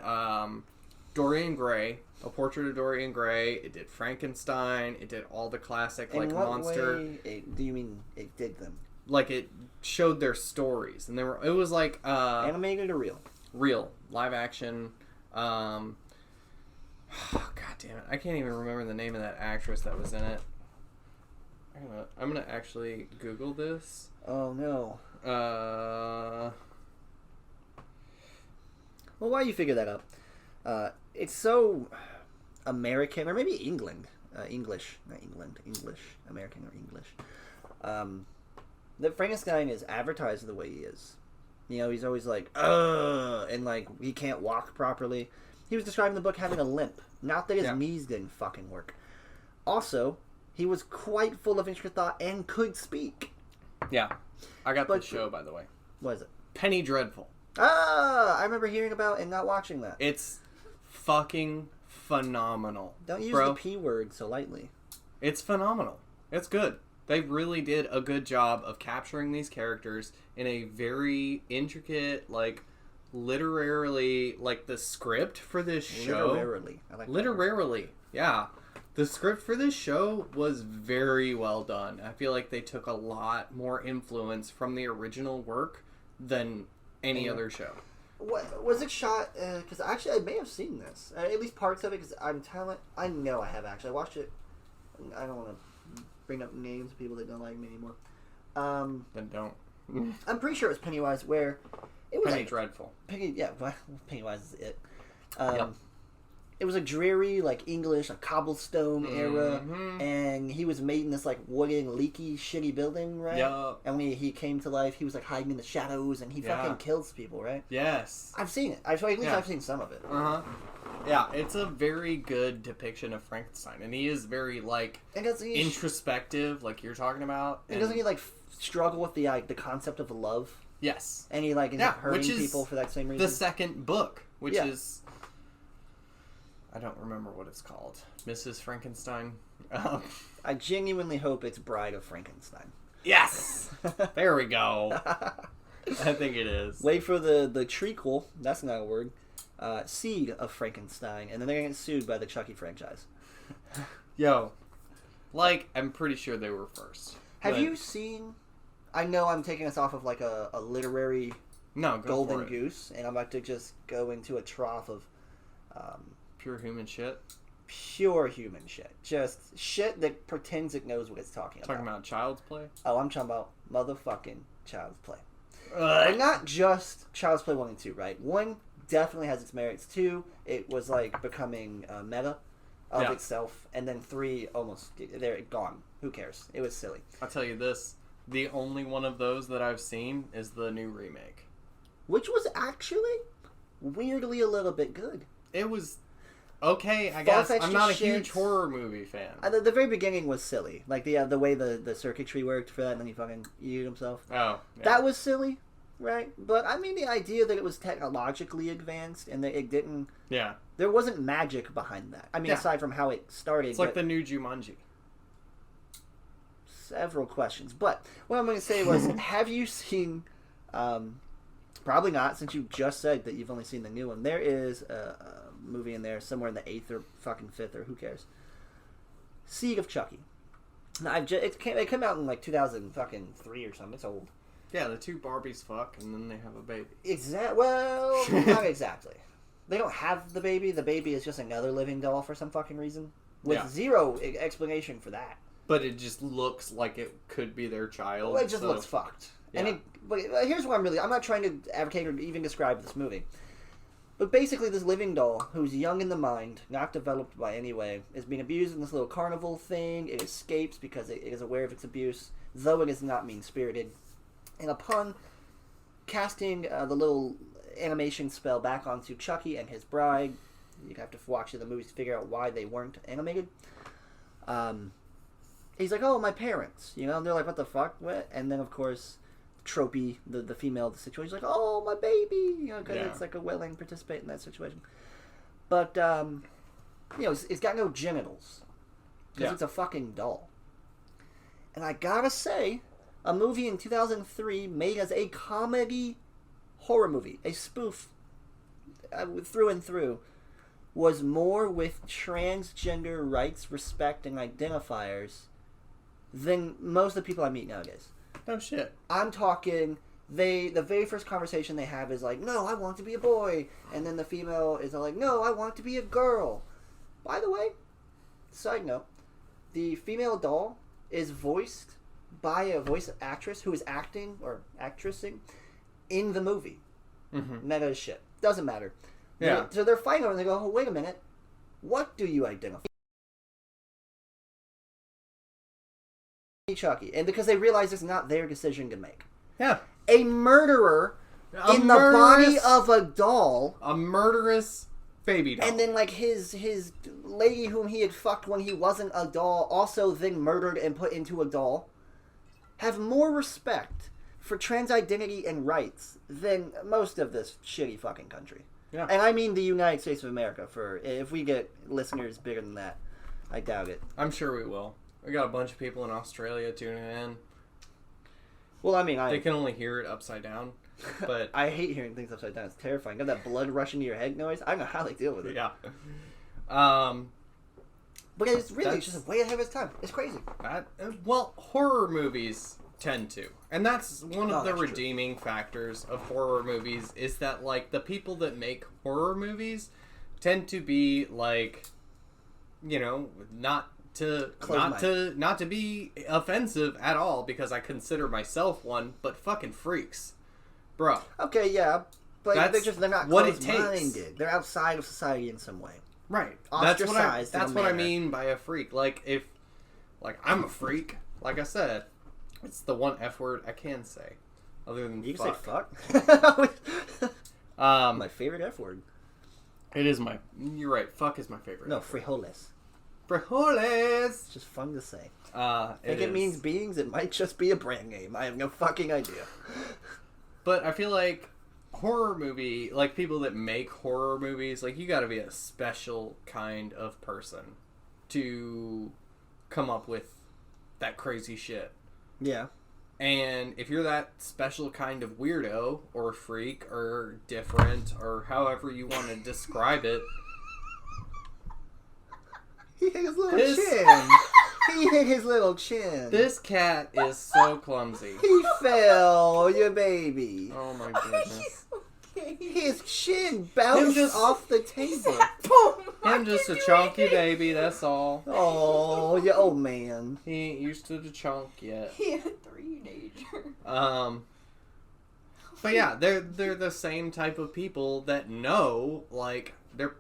Dorian Gray, A Portrait of Dorian Gray. It did Frankenstein. It did all the classic, In what monster. Way do you mean it did them? Like, it showed their stories. And it was like... animated or real? Real. Live action. God damn it. I can't even remember the name of that actress that was in it. I'm gonna actually Google this. Oh no. Well, why do you figure that out? It's so American, or maybe England. English. Not England. English. American or English. That Frankenstein is advertised the way he is. He's always like, and like, he can't walk properly. He was describing the book having a limp. Not that his knees didn't fucking work. Also, he was quite full of intricate thought and could speak. Yeah. I got the show, by the way. What is it? Penny Dreadful. I remember hearing about and not watching that. It's fucking phenomenal. Don't use the P word so lightly. It's phenomenal. It's good. They really did a good job of capturing these characters in a very intricate, like, literarily, like, the script for this show. Literarily. I like literarily, yeah. The script for this show was very well done. I feel like they took a lot more influence from the original work than any other show. What was it shot? Because actually, I may have seen this. At least parts of it. Because I know I have actually. I watched it. I don't want to bring up names of people that don't like me anymore. Then don't. I'm pretty sure it was Pennywise. Where it was Penny Dreadful. Pennywise is it. It was a dreary, like, English, like, cobblestone era, and he was made in this, like, wooden, leaky, shitty building, right? Yeah. And when he came to life, he was, like, hiding in the shadows, and he fucking kills people, right? Yes. I've seen it. At least I've seen some of it. Uh-huh. Yeah, it's a very good depiction of Frankenstein, and he is very, like, introspective, like you're talking about. And doesn't he, like, struggle with the concept of love? Yes. And he, like, ends up hurting people for that same reason? The second book, which is... I don't remember what it's called. Mrs. Frankenstein? I genuinely hope it's Bride of Frankenstein. Yes! There we go. I think it is. Wait for the trequel. That's not a word. Seed of Frankenstein. And then they're going to get sued by the Chucky franchise. Yo. Like, I'm pretty sure they were first. Have you seen... I know I'm taking us off of like a literary golden goose. And I'm about to just go into a trough of... pure human shit? Pure human shit. Just shit that pretends it knows what it's talking about. Talking about Child's Play? Oh, I'm talking about motherfucking Child's Play. And not just Child's Play 1 and 2, right? 1, definitely has its merits. 2, it was like becoming meta of itself, and then 3, almost they're gone. Who cares? It was silly. I'll tell you this: the only one of those that I've seen is the new remake, which was actually weirdly a little bit good. It was okay, I guess. Far-fetched I'm not a shit. huge horror movie fan. The very beginning was silly, like the way the circuitry worked for that, and then he fucking eated himself. Oh, yeah. That was silly, right? But I mean, the idea that it was technologically advanced and that it didn't. Yeah. There wasn't magic behind that. I mean, aside from how it started. It's like the new Jumanji. Several questions, but what I'm going to say was, have you seen? Probably not, since you just said that you've only seen the new one. There is a movie in there somewhere in the 8th or fucking 5th, or who cares? Seed of Chucky. Now, it came out in like 2003 or something. It's old. Yeah, the 2 Barbies fuck and then they have a baby. Well, not exactly. They don't have the baby. The baby is just another living doll for some fucking reason, with zero explanation for that. But it just looks like it could be their child. Well, it just looks fucked. Yeah. But here's what I'm not trying to advocate or even describe this movie. But basically, this living doll, who's young in the mind, not developed by any way, is being abused in this little carnival thing. It escapes because it is aware of its abuse, though it is not mean-spirited. And upon casting the little animation spell back onto Chucky and his bride, you have to watch the movies to figure out why they weren't animated. He's like, oh, my parents, and they're like, what the fuck? What? And then, of course, tropey, the female of the situation, like, oh, my baby, because it's like a willing participant in that situation. But, it's got no genitals, because it's a fucking doll. And I gotta say, a movie in 2003 made as a comedy horror movie, a spoof, through and through, was more with transgender rights, respect, and identifiers than most of the people I meet nowadays. Oh shit. I'm talking, the very first conversation they have is like, no, I want to be a boy. And then the female is like, no, I want to be a girl. By the way, side note, the female doll is voiced by a voice actress who is acting or actressing in the movie. Mm-hmm. Meta as shit. Doesn't matter. Yeah. So they're fighting over and they go, oh, wait a minute. What do you identify? Chucky. And because they realize it's not their decision to make. Yeah. A murderer in the body of a doll. A murderous baby doll. And then like his lady whom he had fucked when he wasn't a doll also then murdered and put into a doll. Have more respect for trans identity and rights than most of this shitty fucking country. Yeah. And I mean the United States of America. For if we get listeners bigger than that, I doubt it. I'm sure we will. We got a bunch of people in Australia tuning in. Well, I mean, they can only hear it upside down, but I hate hearing things upside down. It's terrifying. Got that blood rushing to your head noise. I don't know how they deal with it. Yeah. But it's really just way ahead of its time. It's crazy. Well, horror movies tend to, and that's one of the redeeming factors of horror movies is that like the people that make horror movies tend to be like, not to be offensive at all, because I consider myself one, but fucking freaks, bro. Okay, yeah, but they're not what it closed-minded. takes. They're outside of society in some way. Right. Ostracized. That's what I mean by a freak. Like I'm a freak. Like I said, it's the one F word I can say, other than you can fuck. say fuck. My favorite F word. It is You're right. Fuck is my favorite. No, frijoles. Frijoles. It's just fun to say. It means beings. It might just be a brand name. I have no fucking idea. But I feel like horror movie, like people that make horror movies, like you got to be a special kind of person to come up with that crazy shit. Yeah. And if you're that special kind of weirdo or freak or different or however you want to describe it. He hit his little chin. He hit his little chin. This cat is so clumsy. He fell, your baby. Oh my goodness. Okay. His chin bounced off the table. I'm just a chunky baby, that's all. Oh, you old man. He ain't used to the chunk yet. He had 3 teenagers. But yeah, they're the same type of people that know, like, they're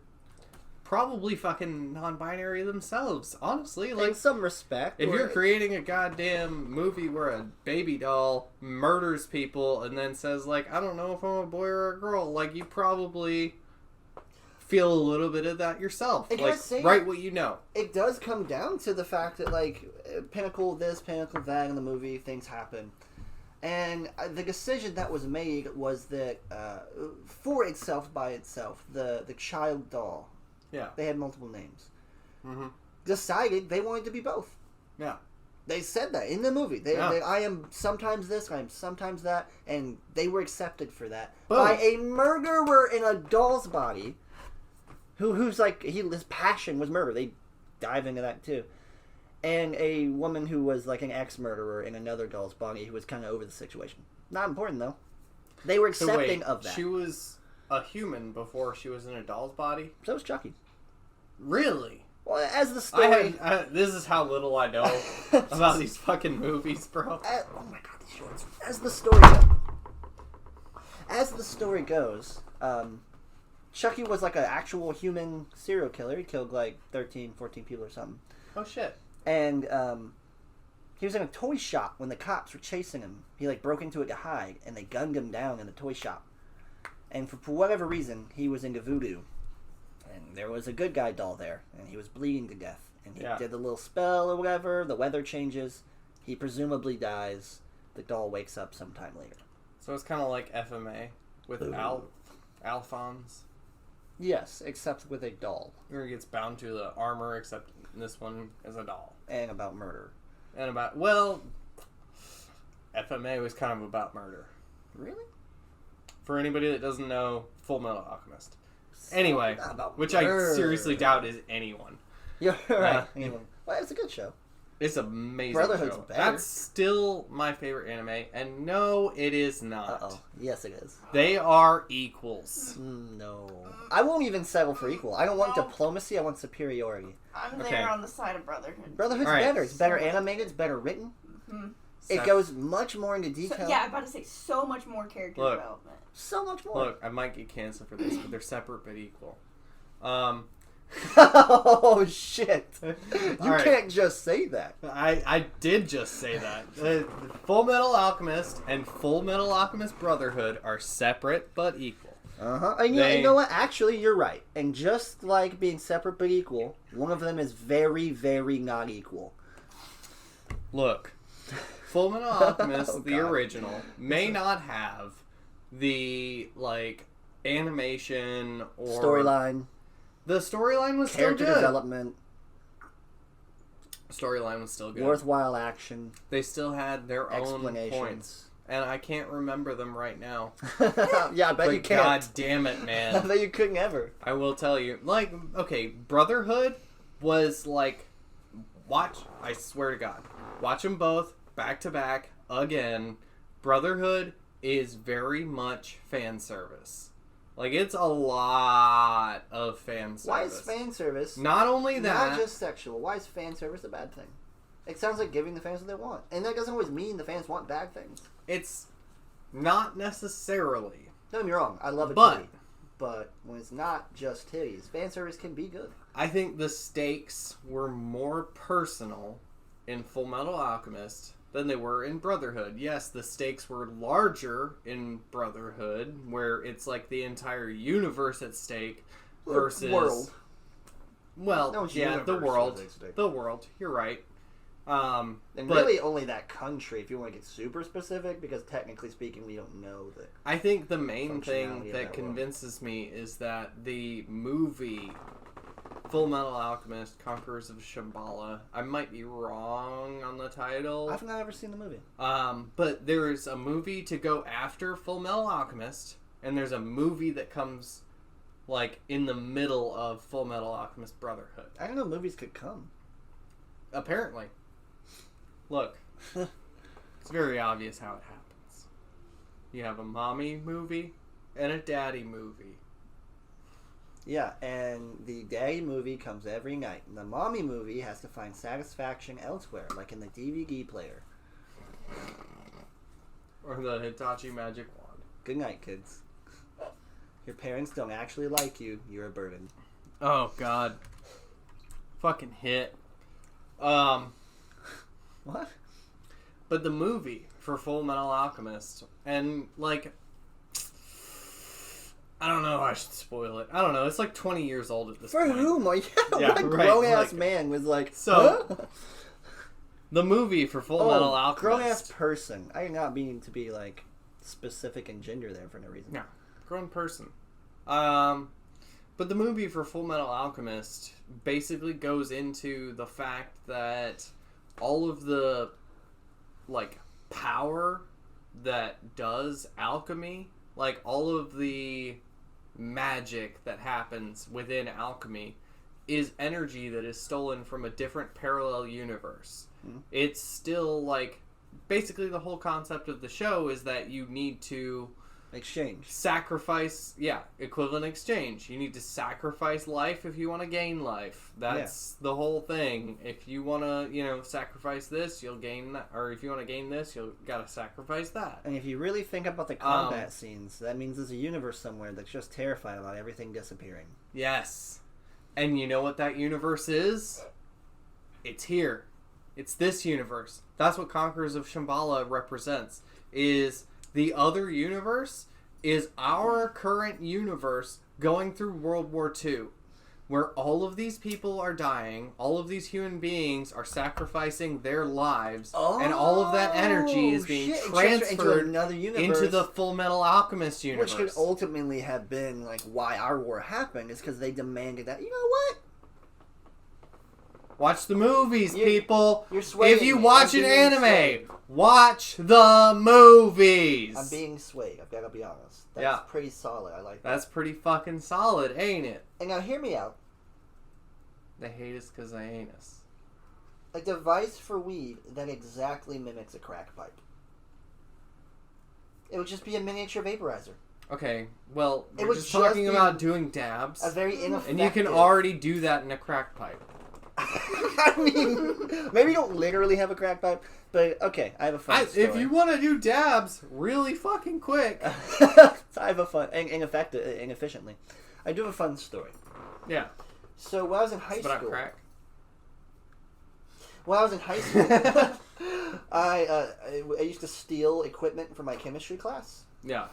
probably fucking non-binary themselves, honestly. Like, in some respect. if you're creating a goddamn movie where a baby doll murders people and then says, like, I don't know if I'm a boy or a girl, like, you probably feel a little bit of that yourself. And like, write what you know. It does come down to the fact that, like, pinnacle this, pinnacle that in the movie, things happen. And the decision that was made was that, for itself by itself, the child doll, Yeah. they had multiple names, Mm-hmm. decided they wanted to be both. Yeah. They said that in the movie. I am sometimes this, I am sometimes that, and they were accepted for that. Boom. By a murderer in a doll's body, who's like, his passion was murder. They dive into that too. And a woman who was like an ex-murderer in another doll's body who was kind of over the situation. Not important though. They were accepting of that. She was a human before she was in a doll's body? So was Chucky. Really? Well, as the story... this is how little I know about these fucking movies, bro. Oh my god, these shorts. As the story goes, Chucky was like an actual human serial killer. He killed like 13, 14 people or something. Oh shit. And he was in a toy shop when the cops were chasing him. He like broke into it to hide, and they gunned him down in the toy shop. And for whatever reason, he was into voodoo. And there was a good guy doll there, and he was bleeding to death. And he did the little spell or whatever, the weather changes, he presumably dies, the doll wakes up sometime later. So it's kind of like FMA with Alphonse. Yes, except with a doll. Where he gets bound to the armor, except this one is a doll. And about murder. And about, well, FMA was kind of about murder. Really? For anybody that doesn't know, Full Metal Alchemist. Anyway, which murder. I seriously doubt is anyone. You're right. Well, it's a good show. It's an amazing Brotherhood's show. better. That's still my favorite anime, and no, it is not. Uh-oh. Yes, it is. They are equals. No. I won't even settle for equal. I don't want diplomacy, I want superiority. I'm there on the side of Brotherhood. Brotherhood's better. It's better animated, it's better written. Mm-hmm. It goes much more into detail. So, yeah, I'm about to say so much more character development. So much more. Look, I might get canceled for this, but they're separate but equal. Oh, shit. You can't just say that. I did just say that. Full Metal Alchemist and Full Metal Alchemist Brotherhood are separate but equal. Uh-huh. And you know what? Actually, you're right. And just like being separate but equal, one of them is very, very not equal. Look, Full Metal Alchemist, the original, may not have the, like, animation or... Storyline. The storyline was still good. Character development. Storyline was still good. Worthwhile action. They still had their own Explanations. points. And I can't remember them right now. Yeah, I bet you can't. God damn it, man. I bet you couldn't ever. I will tell you. Like, okay, Brotherhood was like, I swear to God, watch them both back to back again. Brotherhood is very much fan service. Like, it's a lot of fan service. Why is fan service... Not only that... Not just sexual. Why is fan service a bad thing? It sounds like giving the fans what they want. And that doesn't always mean the fans want bad things. It's not necessarily. Don't get me wrong. I love a But... titty. But when it's not just titties, fan service can be good. I think the stakes were more personal in Full Metal Alchemist than they were in Brotherhood. Yes, the stakes were larger in Brotherhood, where it's like the entire universe at stake versus... World. Well, No, yeah, the world. The world. You're right. And really only that country, if you want to get super specific, because technically speaking, we don't know that. I think the main thing functionality of that that convinces me is that the movie Full Metal Alchemist, Conquerors of Shambhala, I might be wrong on the title. I've not ever seen the movie. But there's a movie to go after Full Metal Alchemist, and there's a movie that comes, like, in the middle of Full Metal Alchemist Brotherhood. I didn't know movies could come. Apparently. Look, it's very obvious how it happens. You have a mommy movie and a daddy movie. Yeah, and the daddy movie comes every night. And the mommy movie has to find satisfaction elsewhere, like in the DVD player. Or the Hitachi Magic Wand. Good night, kids. Your parents don't actually like you. You're a burden. Oh, God. Fucking hit. What? But the movie for Full Metal Alchemist, and, like, I don't know if I should spoil it. I don't know. It's like 20 years old at this For point. whom? Like, Yeah, what right, grown-ass like- man was like, So, huh? The movie for Full Metal Alchemist. Grown-ass person. I did not mean to be, like, specific in gender there for no reason. Yeah, grown person. But the movie for Full Metal Alchemist basically goes into the fact that all of the, like, power that does alchemy, like, all of the magic that happens within alchemy is energy that is stolen from a different parallel universe. Mm-hmm. It's still, like, basically the whole concept of the show is that you need to Exchange. sacrifice, equivalent exchange. You need to sacrifice life if you want to gain life. That's the whole thing. If you want to, sacrifice this, you'll gain that. Or if you want to gain this, you'll gotta sacrifice that. And if you really think about the combat scenes, that means there's a universe somewhere that's just terrified about everything disappearing. Yes. And you know what that universe is? It's here. It's this universe. That's what Conquerors of Shambhala represents. Is the other universe is our current universe going through World War II, where all of these people are dying, all of these human beings are sacrificing their lives, and all of that energy is being transferred into another universe, into the Full Metal Alchemist universe. which could ultimately have been like why our war happened, is because they demanded that. You know what? Watch the movies, people. You're swaying If you me. watch I'm an being anime, swayed. watch the movies. I'm being swayed. I've got to be honest. That's Yeah. pretty solid. I like that. That's pretty fucking solid, ain't it? And now hear me out. They hate us because they ain't us. A device for weed that exactly mimics a crack pipe. It would just be a miniature vaporizer. Okay, well, It we're would just just talking be about doing dabs. A very ineffective. And you can already do that in a crack pipe. I mean, maybe you don't literally have a crack pipe, but okay, I have a fun story. If you want to do dabs really fucking quick. I have a fun and inefficiently. I do have a fun story. Yeah. So when I was in high But I'm school, crack. when I was in high school, I used to steal equipment from my chemistry class. Yeah.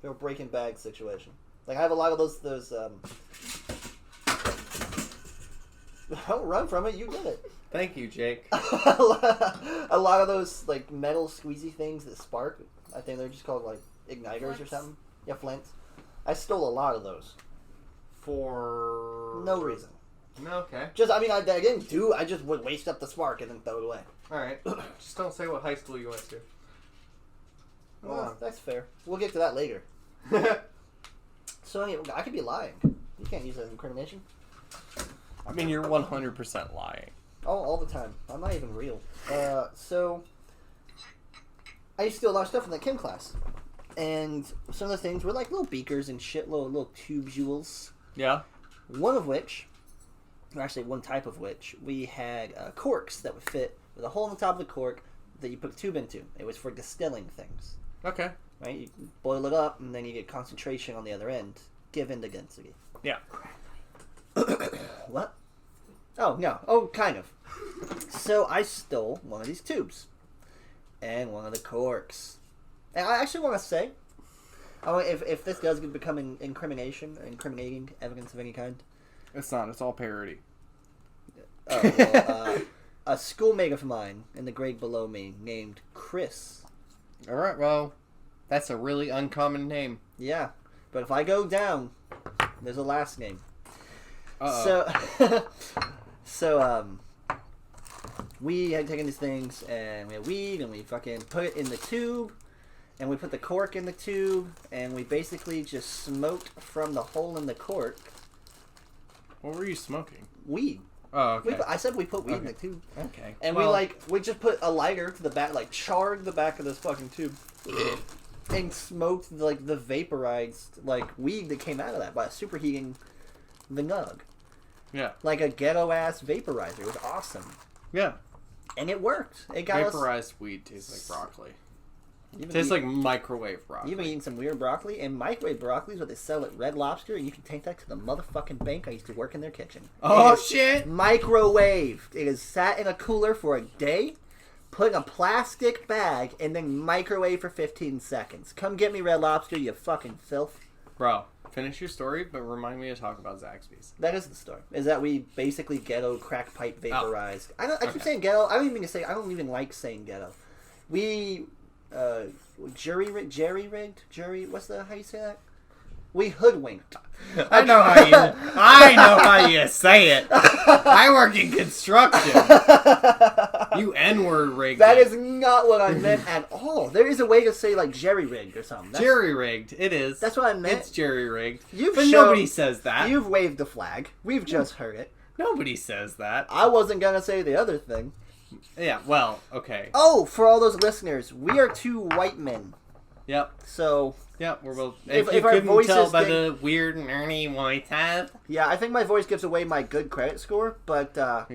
They were Breaking Bad situation. Like I have a lot of those. Don't run from it. You did it. Thank you, Jake. A lot of those like metal squeezy things that spark. I think they're just called like igniters Flints. or something. Yeah, flints. I stole a lot of those. For No reason. Okay. I didn't do. I just would waste up the spark and then throw it away. All right. Just don't say what high school you went to. Well, that's fair. We'll get to that later. So anyway, I could be lying. You can't use that as incrimination. I mean, you're 100% lying. All the time. I'm not even real. So I used to do a lot of stuff in that chem class, and some of the things were like little beakers and shit, little tubules. Yeah. One of which, or actually one type of which, we had corks that would fit with a hole in the top of the cork that you put a tube into. It was for distilling things. Okay. Right? You boil it up, and then you get concentration on the other end, given the density. Yeah. What? Oh, no. Oh, kind of. So I stole one of these tubes. And one of the corks. And I actually want to say, if this does become incriminating evidence of any kind. It's not. It's all parody. Oh, well, a schoolmate of mine in the grade below me named Chris. All right. Well, that's a really uncommon name. Yeah. But if I go down, there's a last name. Uh-oh. So we had taken these things, and we had weed, and we fucking put it in the tube, and we put the cork in the tube, and we basically just smoked from the hole in the cork. What were you smoking? Weed. Oh, okay. I said we put weed in the tube. Okay. And we just put a lighter to the back, like charred the back of this fucking tube, and smoked like the vaporized like weed that came out of that by superheating the nug. Yeah. Like a ghetto ass vaporizer. It was awesome. Yeah. And it worked. It got Vaporized weed tastes like broccoli. Tastes like microwave broccoli. You've been eating some weird broccoli, and microwave broccoli is what they sell at Red Lobster, and you can take that to the motherfucking bank. I used to work in their kitchen. Oh, shit! Microwaved. It is sat in a cooler for a day, put in a plastic bag, and then microwave for 15 seconds. Come get me, Red Lobster, you fucking filth. Bro, finish your story, but remind me to talk about Zaxby's. That is the story. Is that we basically ghetto crack pipe vaporized. I keep saying ghetto. I don't even like saying ghetto. We jerry rigged. What's how you say that? We hoodwinked. I know how you say it. I work in construction. You N-word rigged. That is not what I meant at all. There is a way to say like jerry rigged or something. Jerry rigged. It is. That's what I meant. It's jerry rigged. But nobody says that. You've waved the flag. We've just heard it. Nobody says that. I wasn't gonna say the other thing. Yeah. Well. Okay. Oh, for all those listeners, we are two white men. Yep. So. Yeah, we're both. If you our couldn't voices tell by the weird nerdy voice have. Yeah, I think my voice gives away my good credit score, but God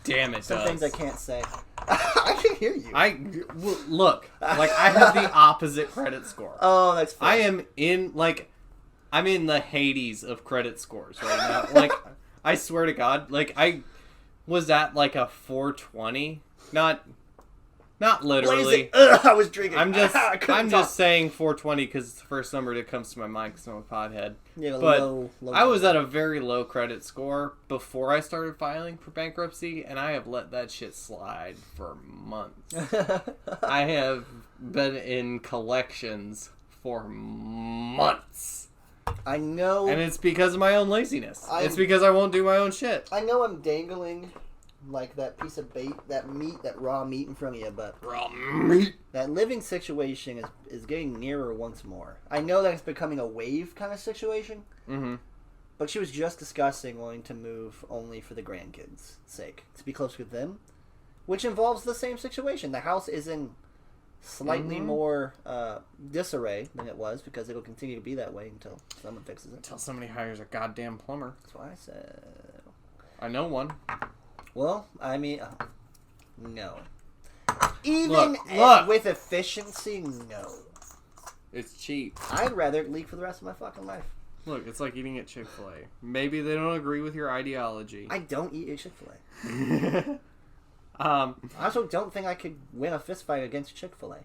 damn it, some does. things I can't say. I can hear you. Look, like I have the opposite credit score. Oh, that's fair. I'm in the Hades of credit scores right now. Like, I swear to God, like I was at like a 420, not literally. I was drinking. I'm just saying 420 because it's the first number that comes to my mind because I'm a pothead. Yeah, but low I was at a very low credit score before I started filing for bankruptcy, and I have let that shit slide for months. I have been in collections for months. I know. And it's because of my own laziness. It's because I won't do my own shit. I know I'm dangling like that piece of bait, that raw meat in front of you, but Raw meat. that living situation is getting nearer once more. I know that it's becoming a wave kind of situation, but she was just discussing wanting to move only for the grandkids' sake, to be close with them, which involves the same situation. The house is in slightly more disarray than it was because it'll continue to be that way until someone fixes it. Until somebody hires a goddamn plumber. That's what I said. I know one. Well, I mean, no. Even Look. with efficiency, no. It's cheap. I'd rather it leak for the rest of my fucking life. Look, it's like eating at Chick-fil-A. Maybe they don't agree with your ideology. I don't eat at Chick-fil-A. I also don't think I could win a fist fight against Chick-fil-A.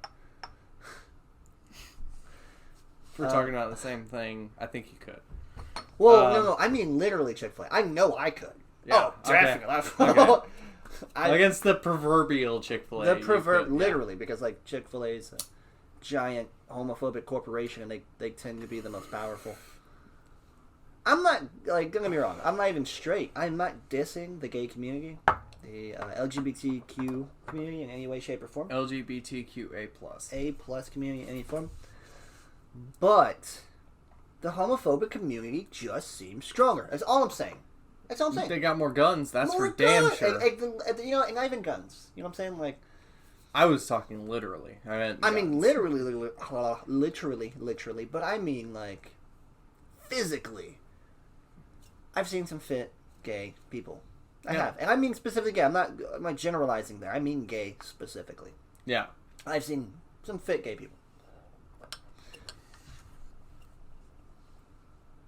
If we're talking about the same thing, I think you could. Well, no, I mean literally Chick-fil-A. I know I could. Yeah, oh, definitely. Okay. Against the proverbial Chick-fil-A. Literally, because like Chick-fil-A is a giant homophobic corporation, and they tend to be the most powerful. I'm not, like, don't get me wrong, I'm not even straight. I'm not dissing the gay community, the LGBTQ community in any way, shape, or form. LGBTQA+. A+ community in any form. But the homophobic community just seems stronger. That's all I'm saying. They got more guns, that's more for damn guns. sure. And not even guns. You know what I'm saying? Like, I was talking literally. I mean literally, but I mean, like, physically. I've seen some fit gay people. I have. And I mean specifically gay. I'm not generalizing there. I mean gay specifically. Yeah. I've seen some fit gay people.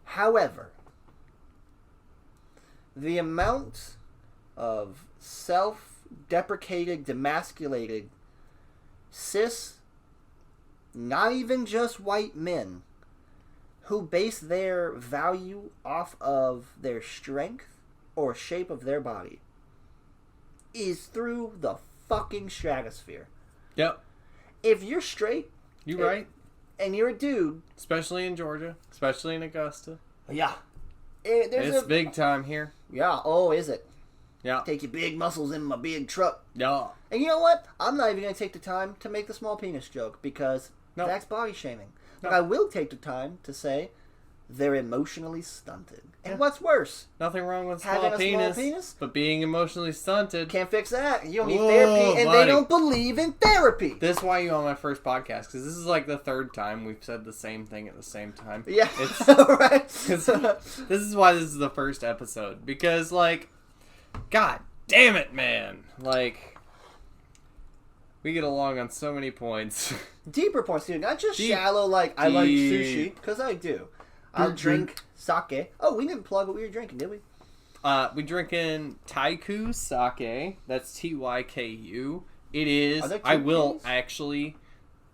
However, the amount of self-deprecated, demasculated, cis, not even just white men, who base their value off of their strength or shape of their body is through the fucking stratosphere. Yep. If you're straight... You right. And you're a dude... Especially in Georgia. Especially in Augusta. Yeah. It's big time here. Yeah. Oh, is it? Yeah. Take your big muscles in my big truck. Yeah. And you know what? I'm not even going to take the time to make the small penis joke because that's body shaming. But I will take the time to say they're emotionally stunted. And what's worse? Nothing wrong with having small penis, but being emotionally stunted. Can't fix that. You don't need therapy, and they don't believe in therapy. This is why you on my first podcast, because this is like the third time we've said the same thing at the same time. Yeah, it's right. This is why this is the first episode, because like, god damn it, man, like, We get along on so many points. Deeper points, dude. Not just shallow, like, I like sushi. Because I do. I'll drink sake. Oh, we didn't plug what we were drinking, did we? We drinking Taiku sake. That's Tyku. It is. I will actually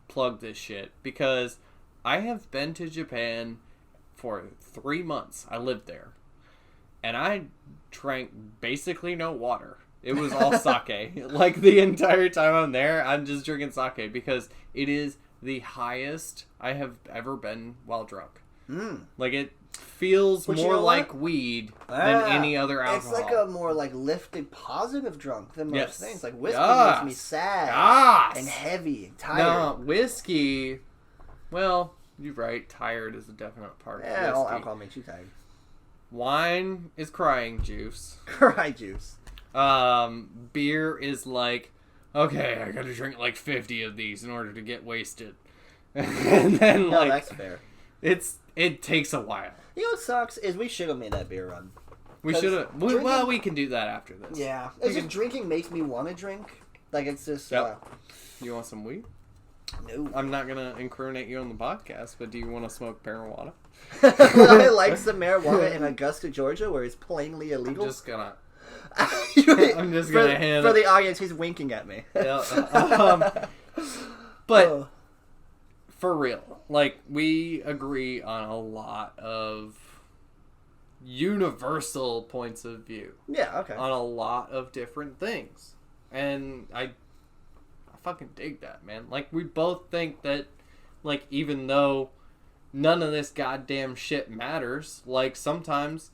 plug this shit because I have been to Japan for 3 months. I lived there. And I drank basically no water. It was all sake. Like, the entire time I'm there, I'm just drinking sake because it is the highest I have ever been while drunk. Like, it feels more like weed than any other alcohol. It's like a more, like, lifted, positive drunk than most things. Like, whiskey makes me sad and heavy and tired. No, whiskey, well, you're right. Tired is a definite part of whiskey. Yeah, all alcohol makes you tired. Wine is crying juice. Cry juice. Beer is like, okay, I gotta drink like 50 of these in order to get wasted. And then, no, that's fair. It takes a while. You know what sucks is we should have made that beer run. We should have. Well, we can do that after this. Yeah. It's just drinking makes me want to drink. Like, it's just... Yep. You want some weed? No. I'm not going to incriminate you on the podcast, but do you want to smoke marijuana? I like some marijuana in Augusta, Georgia, where it's plainly illegal. I'm just going to hand For the audience, he's winking at me. Yeah. But... For real, like, we agree on a lot of universal points of view. Yeah, okay. On a lot of different things. And I fucking dig that, man. Like, we both think that, like, even though none of this goddamn shit matters, like, sometimes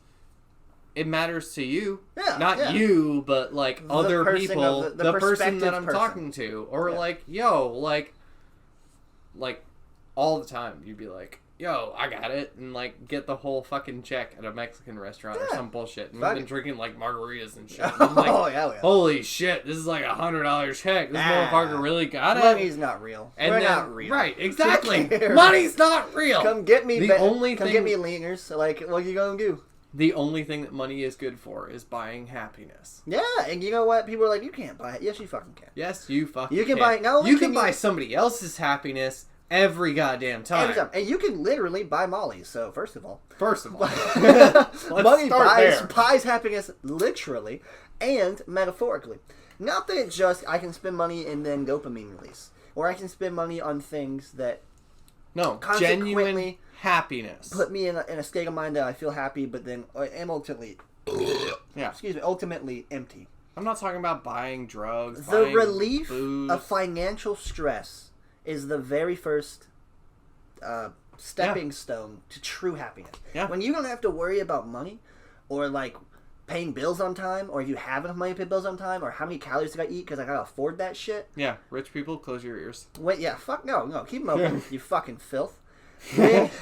it matters to you. Yeah, Not you, but, like, other people. The person that I'm talking to. Or, like, yo, like, all the time, you'd be like, yo, I got it, and, like, get the whole fucking check at a Mexican restaurant or some bullshit. And we've been drinking, like, margaritas and shit. And I'm like, holy shit, this is like $100 check. This motherfucker really got it? Money's not real. We're not real. Right, exactly. Money's not real. Come get me, get me leaners. Like, what you gonna do? The only thing that money is good for is buying happiness. Yeah, and you know what? People are like, you can't buy it. Yes, you fucking can. Yes, you fucking can. You can buy. No, you can buy somebody else's happiness every goddamn time. Every time. And you can literally buy Molly. So, first of all. Money buys happiness literally and metaphorically. Not that it's just I can spend money and then dopamine release. Or I can spend money on things that genuine happiness. Put me in a state of mind that I feel happy, but then am ultimately empty. I'm not talking about buying drugs. The buying relief booze. of financial stress is the very first stepping stone to true happiness. Yeah. When you don't have to worry about money or, like, paying bills on time, or if you have enough money to pay bills on time, or how many calories I gotta eat because I gotta afford that shit. Yeah, rich people, close your ears. Wait, yeah, fuck no, keep them open, you fucking filth.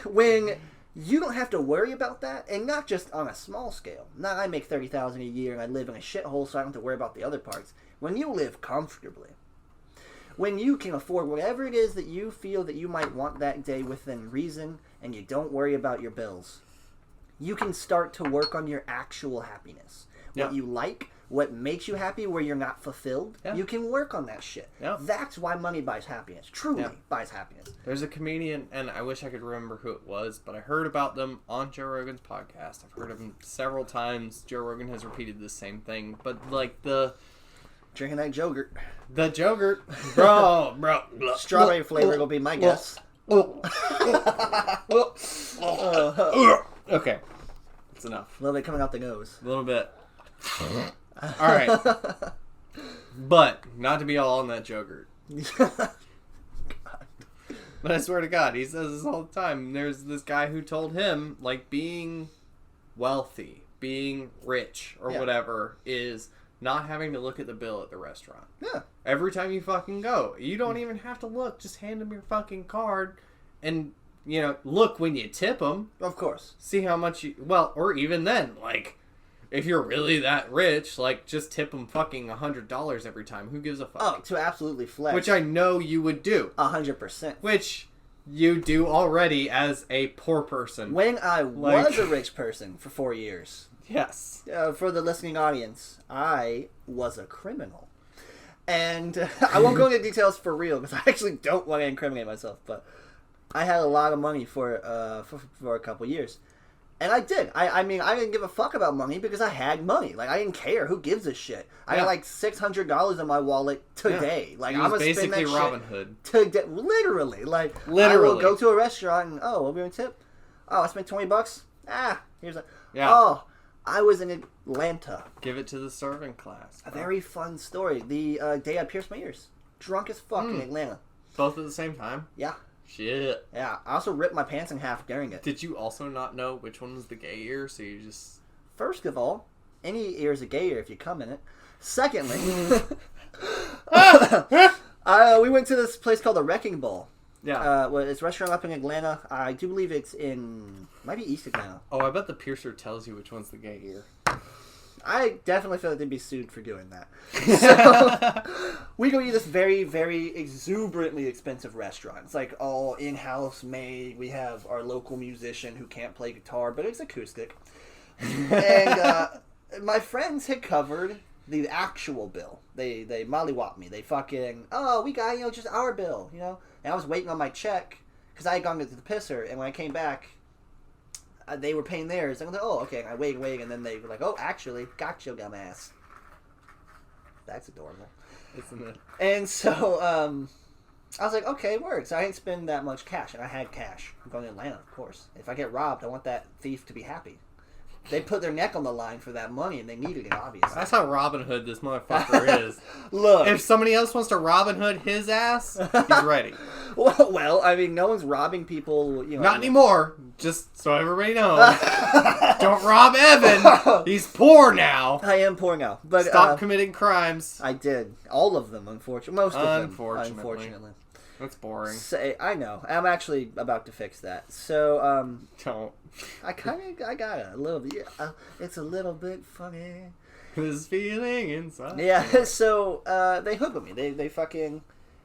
When you don't have to worry about that, and not just on a small scale. Not I make $30,000 a year and I live in a shithole, so I don't have to worry about the other parts. When you live comfortably, when you can afford whatever it is that you feel that you might want that day within reason, and you don't worry about your bills, you can start to work on your actual happiness. What you like, what makes you happy, where you're not fulfilled, you can work on that shit. That's why money buys happiness. Truly buys happiness. There's a comedian, and I wish I could remember who it was, but I heard about them on Joe Rogan's podcast. I've heard of them several times. Joe Rogan has repeated the same thing, but, like, drinking that yogurt. The yogurt. Bro. Strawberry flavor will be my guess. Okay. That's enough. A little bit coming out the nose. A little bit. Alright. But, not to be all on that yogurt. But I swear to God, he says this all the time. There's this guy who told him, like, being wealthy, being rich, or whatever, is not having to look at the bill at the restaurant. Yeah. Every time you fucking go. You don't even have to look. Just hand them your fucking card and, you know, look when you tip them. Of course. See how much you... Well, or even then, like, if you're really that rich, like, just tip them fucking $100 every time. Who gives a fuck? Oh, to absolutely flex. Which I know you would do. 100%. Which you do already as a poor person. When I was a rich person for 4 years... Yes. For the listening audience, I was a criminal. And I won't go into details for real because I actually don't want to incriminate myself. But I had a lot of money for a couple years. And I did. I mean, I didn't give a fuck about money because I had money. Like, I didn't care. Who gives a shit? I got like $600 in my wallet today. Yeah. Like, I'm gonna spend that Robin Hood. Today, literally. Like, I will go to a restaurant and we'll give me a tip. Oh, I spent $20. Here's a. Yeah. Oh, I was in Atlanta. Give it to the serving class. Bro. A very fun story. The day I pierced my ears, drunk as fuck in Atlanta. Both at the same time. Yeah. Shit. Yeah, I also ripped my pants in half during it. Did you also not know which one was the gay ear, so you just... First of all, any ear is a gay ear if you come in it. Secondly, we went to this place called the Wrecking Ball. Yeah. It's a restaurant up in Atlanta. I do believe it's might be East Atlanta. Oh, I bet the piercer tells you which one's the gay ear. I definitely feel like they'd be sued for doing that. So, we go eat this very, very exuberantly expensive restaurant. It's like all in-house made. We have our local musician who can't play guitar, but it's acoustic. And my friends had covered the actual bill. They mollywopped me. They fucking, we got, just our bill, And I was waiting on my check because I had gone to the pisser, and when I came back, they were paying theirs. I'm like, okay. And I wait, and then they were like, actually, got you, dumbass. That's adorable. Isn't it? And so, I was like, okay, works. I didn't spend that much cash, and I had cash. I'm going to Atlanta, of course. If I get robbed, I want that thief to be happy. They put their neck on the line for that money, and they needed it, obviously. That's how Robin Hood this motherfucker is. Look. If somebody else wants to Robin Hood his ass, he's ready. Well, I mean, no one's robbing people, Not anymore. Just so everybody knows. Don't rob Evan. He's poor now. I am poor now. But stop committing crimes. I did. All of them, unfortunately. Most of them, unfortunately. That's boring. So, I know. I'm actually about to fix that. So, don't. I got a little bit. It's a little bit funny. This feeling inside. Yeah. So they hooked with me.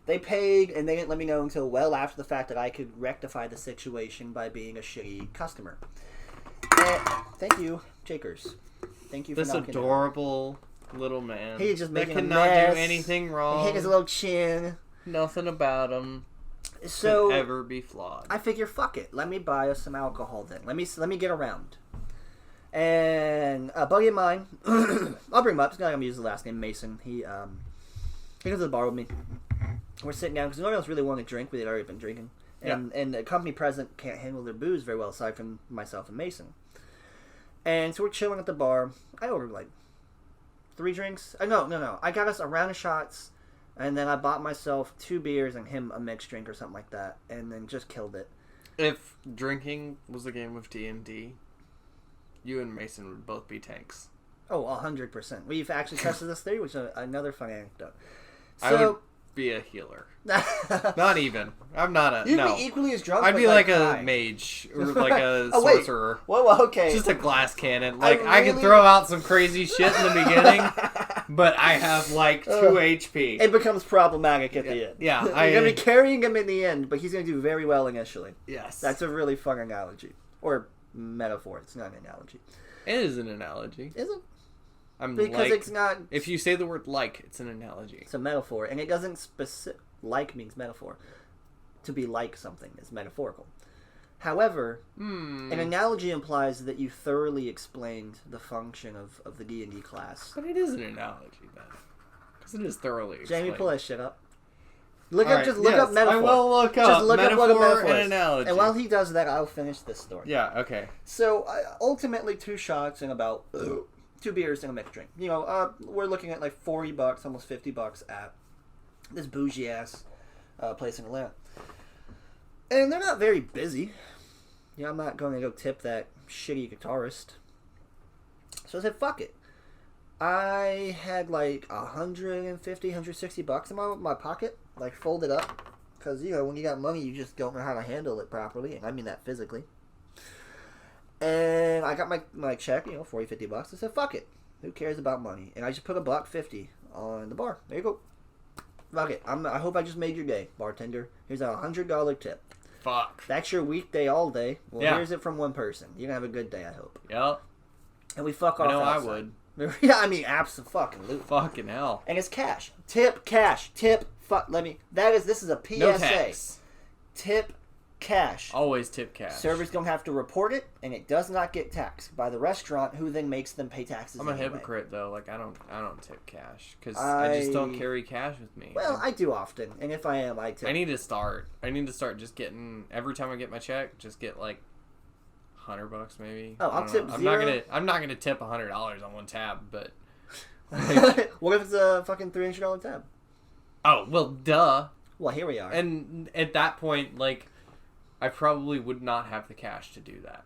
They paid, and they didn't let me know until well after the fact that I could rectify the situation by being a shitty customer. And, thank you, Jakers. Thank you for this adorable little man. He's just making that a cannot mess. do anything wrong. He hit his little chin. Nothing about him could ever be flawed. I figure, fuck it. Let me buy us some alcohol then. Let me get around. And a buddy of mine, I'll bring him up. He's not going to use the last name, Mason. He goes to the bar with me. We're sitting down because no one else really wanted to drink. We had already been drinking. And the company present can't handle their booze very well, aside from myself and Mason. And so we're chilling at the bar. I ordered like 3 drinks. No. I got us a round of shots. And then I bought myself 2 beers and him a mixed drink or something like that. And then just killed it. If drinking was a game of D&D, you and Mason would both be tanks. Oh, 100%. We've actually tested this theory, which is another fun anecdote. So, I would be a healer. Not even. I'm not a... You'd no. be equally as drunk. I'd be like high. A mage or like a sorcerer. Whoa, okay. Just a glass cannon. Like, I can throw out some crazy shit in the beginning, but I have like 2 HP. It becomes problematic at the end. Yeah. You're going to be carrying him in the end, but he's going to do very well initially. Yes. That's a really fun analogy. Or metaphor. It's not an analogy. It is an analogy. Is it? Because it's not... If you say the word like, it's an analogy. It's a metaphor, and it doesn't specific... Like means metaphor. To be like something is metaphorical. However, an analogy implies that you thoroughly explained the function of the D&D class. But it is an analogy, then. Because it is thoroughly explained. Jamie, pull that shit up. Look up metaphor. I will look up just look metaphor, up what a metaphor and is. analogy. And while he does that, I'll finish this story. Yeah, okay. So, ultimately, 2 shots and about 2 beers and a mixed drink. We're looking at like $40, almost $50 at this bougie-ass place in Atlanta. And they're not very busy. I'm not going to go tip that shitty guitarist. So I said, fuck it. I had like $150, $160 in my pocket, like folded up. Because, when you got money, you just don't know how to handle it properly. And I mean that physically. And I got my check, $40, $50. I said, fuck it. Who cares about money? And I just put $1.50 on the bar. There you go. Fuck it. I hope I just made your day, bartender. Here's a $100 tip. Fuck. That's your weekday all day. Well, yeah. Here's it from one person. You're going to have a good day, I hope. Yep. And we fuck off outside. I would. Yeah, I mean, absolutely. Fucking hell. And it's cash. Tip, cash. Tip, this is a PSA. No tax. Tip, cash. Always tip cash. Servers don't have to report it, and it does not get taxed by the restaurant, who then makes them pay taxes. I'm a hypocrite though. Like I don't tip cash because I just don't carry cash with me. Well, I do often, and if I am, I tip. I need to start just getting every time I get my check, just get like $100 maybe. Oh, I'll tip $0. I'm not gonna tip $100 on one tab, but what if it's a fucking $300 tab? Oh well, duh. Well, here we are. And at that point, like, I probably would not have the cash to do that.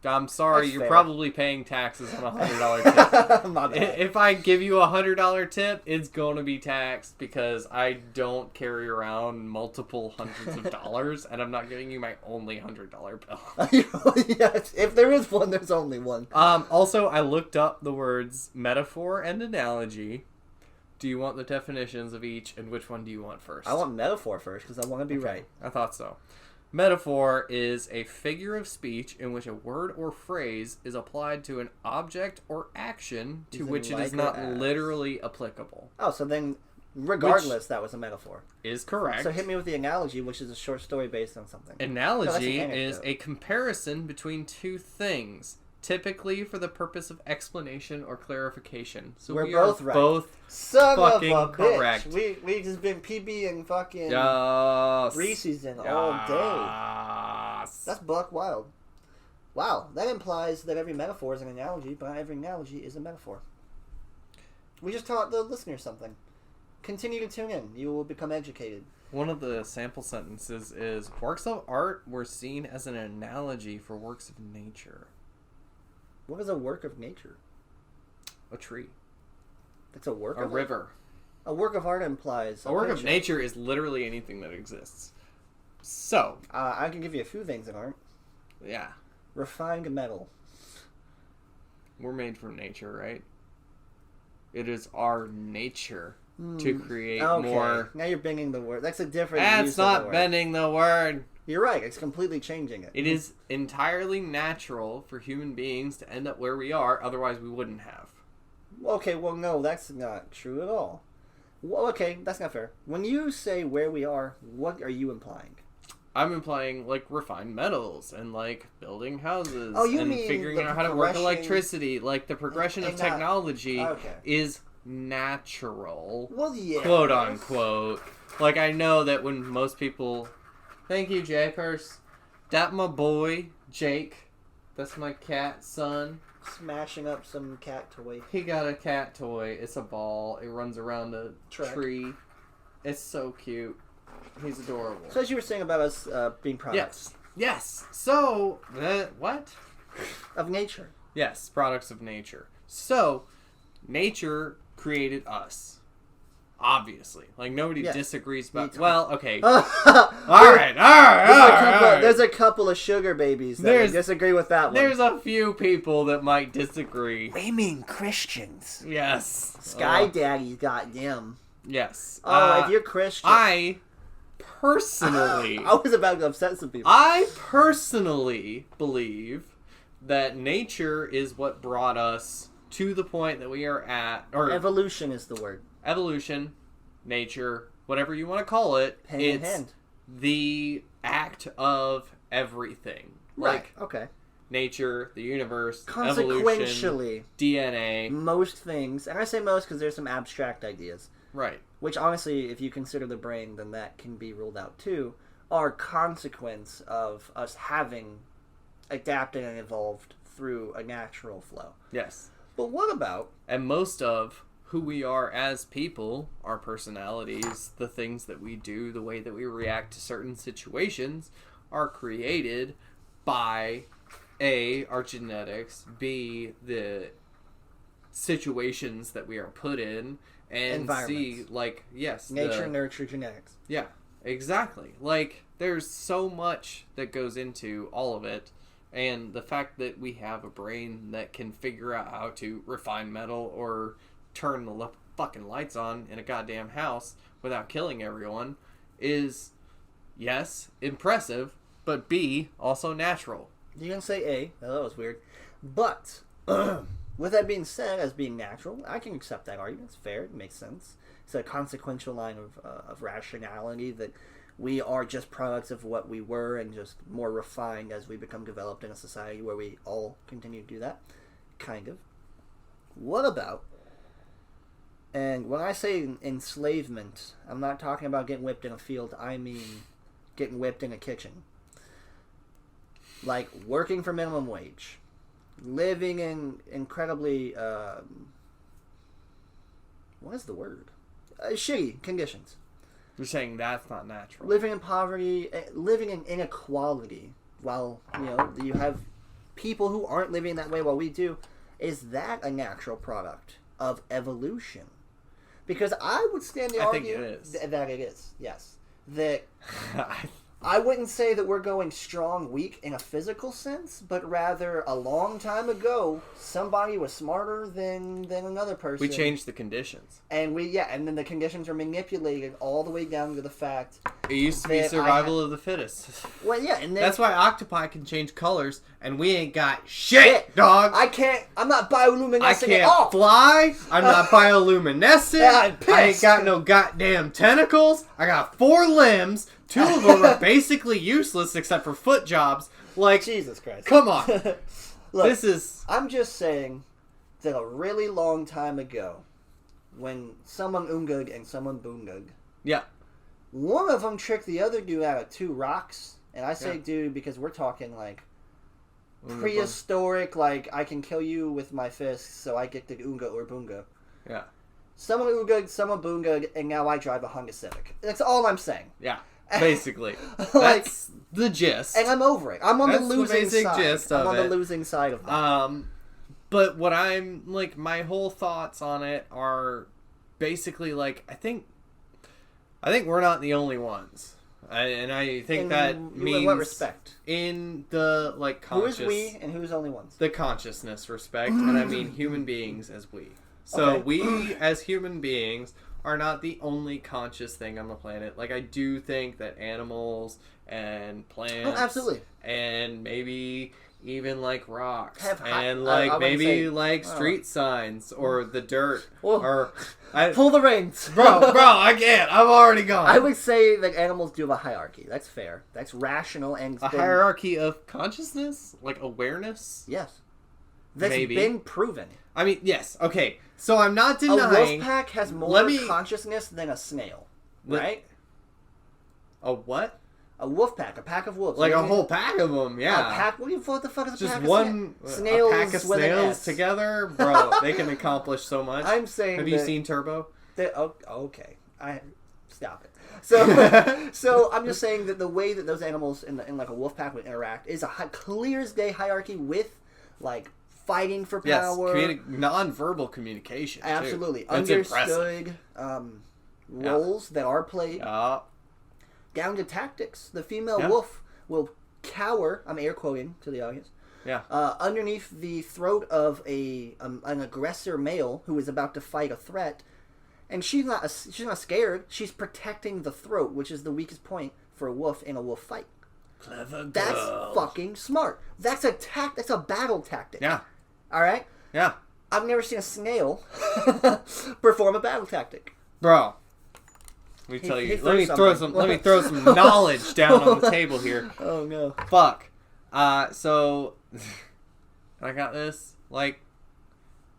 I'm sorry, That's you're fair. probably paying taxes on a $100 tip. My bad. If I give you a $100 tip, it's going to be taxed because I don't carry around multiple hundreds of dollars, and I'm not giving you my only $100 bill. Yes, if there is one, there's only one. Also, I looked up the words metaphor and analogy. Do you want the definitions of each, and which one do you want first? I want metaphor first because I want to be right. I thought so. Metaphor is a figure of speech in which a word or phrase is applied to an object or action to which it is not literally applicable. Oh, so then, regardless, that was a metaphor. Is correct. So hit me with the analogy, which is a short story based on something. Analogy is a comparison between two things, typically for the purpose of explanation or clarification. So we're we both are right. both Son fucking of a correct. Bitch. We just been PB and fucking Yes. Reese's all day. That's buck wild. Wow, that implies that every metaphor is an analogy, but every analogy is a metaphor. We just taught the listener something. Continue to tune in. You will become educated. One of the sample sentences is, works of art were seen as an analogy for works of nature. What is a work of nature? A tree. It's a work a of river. art? A work of art implies a work of nature is literally anything that exists. So. I can give you a few things that aren't. Yeah. Refined metal. We're made from nature, right? It is our nature to create more. Now you're bending the word. That's a different That's use not of the word. bending the word. You're right. It's completely changing it. It is entirely natural for human beings to end up where we are, otherwise we wouldn't have. Okay, well, no, that's not true at all. Well, okay, that's not fair. When you say where we are, what are you implying? I'm implying, like, refined metals and, like, building houses you and mean figuring the out how to work progression- electricity. Like, the progression of technology is natural. Well, yeah. Quote, unquote. Like, I know that when most people... Thank you, Japers. That my boy, Jake. That's my cat son. Smashing up some cat toy. He got a cat toy. It's a ball. It runs around a tree. It's so cute. He's adorable. So as you were saying about us being products. Yes. So, what? Of nature. Yes, products of nature. So, nature created us. Obviously. Like, nobody disagrees about... Well, okay. All right. There's a couple of sugar babies that disagree with that one. There's a few people that might disagree. We mean Christians. Yes. Sky Daddy's got them. Yes. Oh, if you're Christian... I personally... I was about to upset some people. I personally believe that nature is what brought us to the point that we are at... Or evolution is the word. Evolution, nature, whatever you want to call it, it's the act of everything. Right. Like, okay. Nature, the universe, consequentially, evolution, DNA. Most things, and I say most because there's some abstract ideas. Right. Which, honestly, if you consider the brain, then that can be ruled out too, are consequence of us having adapted and evolved through a natural flow. Yes. But what about... And most of who we are as people, our personalities, the things that we do, the way that we react to certain situations, are created by A, our genetics, B, the situations that we are put in, and C, like, yes. Nature, nurture, genetics. Yeah, exactly. Like, there's so much that goes into all of it, and the fact that we have a brain that can figure out how to refine metal or turn the fucking lights on in a goddamn house without killing everyone is, yes, impressive, but B, also natural. You can say A. Oh, that was weird. But With that being said, as being natural, I can accept that argument. It's fair. It makes sense. It's a consequential line of rationality that we are just products of what we were and just more refined as we become developed in a society where we all continue to do that. Kind of. What about... And when I say enslavement, I'm not talking about getting whipped in a field. I mean getting whipped in a kitchen. Like working for minimum wage. Living in incredibly... what is the word? Shitty conditions. You're saying that's not natural. Living in poverty, living in inequality, while you have people who aren't living that way while we do. Is that a natural product of evolution? Because I would stand to argue that it is. Yes, that I wouldn't say that we're going strong, weak in a physical sense, but rather a long time ago, somebody was smarter than another person. We changed the conditions. And and then the conditions are manipulated all the way down to the fact it used to be survival of the fittest. Well, yeah, and then, that's why octopi can change colors, and we ain't got shit, dog. I'm not bioluminescent I at all. can't fly. I'm not bioluminescent. Yeah, I'm pissed. I ain't got no goddamn tentacles. I got 4 limbs. 2 of them are basically useless except for foot jobs. Like, Jesus Christ. Come on. Look, I'm just saying that a really long time ago, when someone Ungug and someone Boongug, yeah, one of them tricked the other dude out of 2 rocks. And I say dude because we're talking like prehistoric, like I can kill you with my fists, so I get the Unga or Boonga. Yeah. Someone Ungug, someone Boongug, and now I drive a Honda Civic. That's all I'm saying. Yeah. Basically, like, that's the gist, and I'm over it. I'm on the losing basic side. Gist I'm of on it. the losing side of that. But what I'm like, my whole thoughts on it are basically like, I think we're not the only ones, and I think that means in what respect? In the like conscious, who is we and who's only ones? The consciousness respect, and I mean human beings as we. So we as human beings are not the only conscious thing on the planet. Like, I do think that animals and plants, absolutely, and maybe even like rocks, have and street signs or the dirt, or pull the reins, bro. I can't. I'm already gone. I would say that animals do have a hierarchy. That's fair. That's rational and a hierarchy of consciousness, like awareness. Yes, that's been proven. I mean, yes. Okay, so I'm not denying a wolf pack has more consciousness than a snail, right? A what? A wolf pack, a pack of wolves. Like a whole pack of them, yeah. A pack? What the fuck is a just pack one of snails? A pack of snails together, bro. They can accomplish so much. I'm saying. Have you seen Turbo? Okay, stop it. So I'm just saying that the way that those animals in like a wolf pack would interact is a clear as day hierarchy with like fighting for power. Yes, non-verbal communication. Absolutely, too. understood roles that are played. Down to tactics. The female wolf will cower, I'm air quoting to the audience, underneath the throat of an aggressor male who is about to fight a threat. And she's not scared. She's protecting the throat, which is the weakest point for a wolf in a wolf fight. Clever girl. That's fucking smart. That's a battle tactic. Yeah. All right? Yeah. I've never seen a snail perform a battle tactic. Bro. Let me tell you. Let me throw some knowledge down on the table here. Oh no. Fuck. So I got this. Like,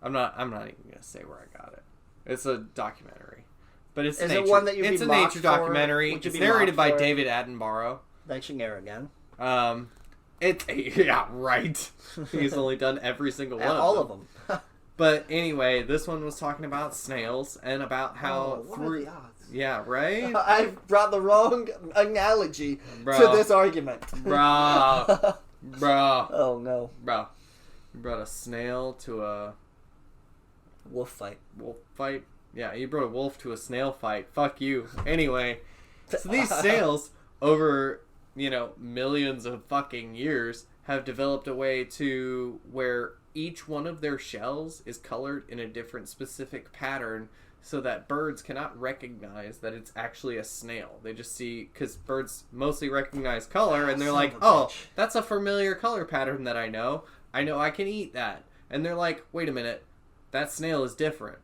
I'm not even gonna say where I got it. It's a documentary, but it's Is it one that it's a nature documentary. It's narrated by David Attenborough. That should narrow it down. Right. He's only done every single one. All of them. But anyway, this one was talking about snails and about how what are the odds? Yeah, right? I've brought the wrong analogy to this argument. Bro. Oh, no. Bro. You brought a snail to a... wolf fight. Wolf fight? Yeah, you brought a wolf to a snail fight. Fuck you. Anyway, so these snails, over, millions of fucking years, have developed a way to where each one of their shells is colored in a different specific pattern so that birds cannot recognize that it's actually a snail. They just see, because birds mostly recognize color, and they're like, oh, that's a familiar color pattern that I know I can eat that. And they're like, wait a minute, that snail is different.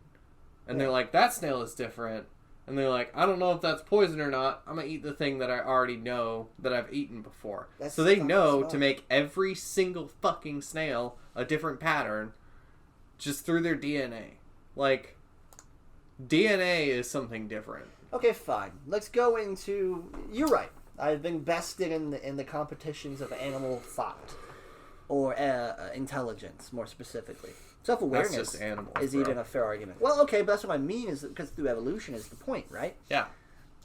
And they're like, that snail is different. And they're like, I don't know if that's poison or not. I'm going to eat the thing that I already know that I've eaten before. So they know to make every single fucking snail a different pattern just through their DNA. Like, DNA is something different. Okay, fine. Let's go into... You're right. I've been vested in the competitions of animal thought. Or intelligence, more specifically. Self-awareness is even a fair argument. Well, okay, but that's what I mean, is because through evolution is the point, right? Yeah.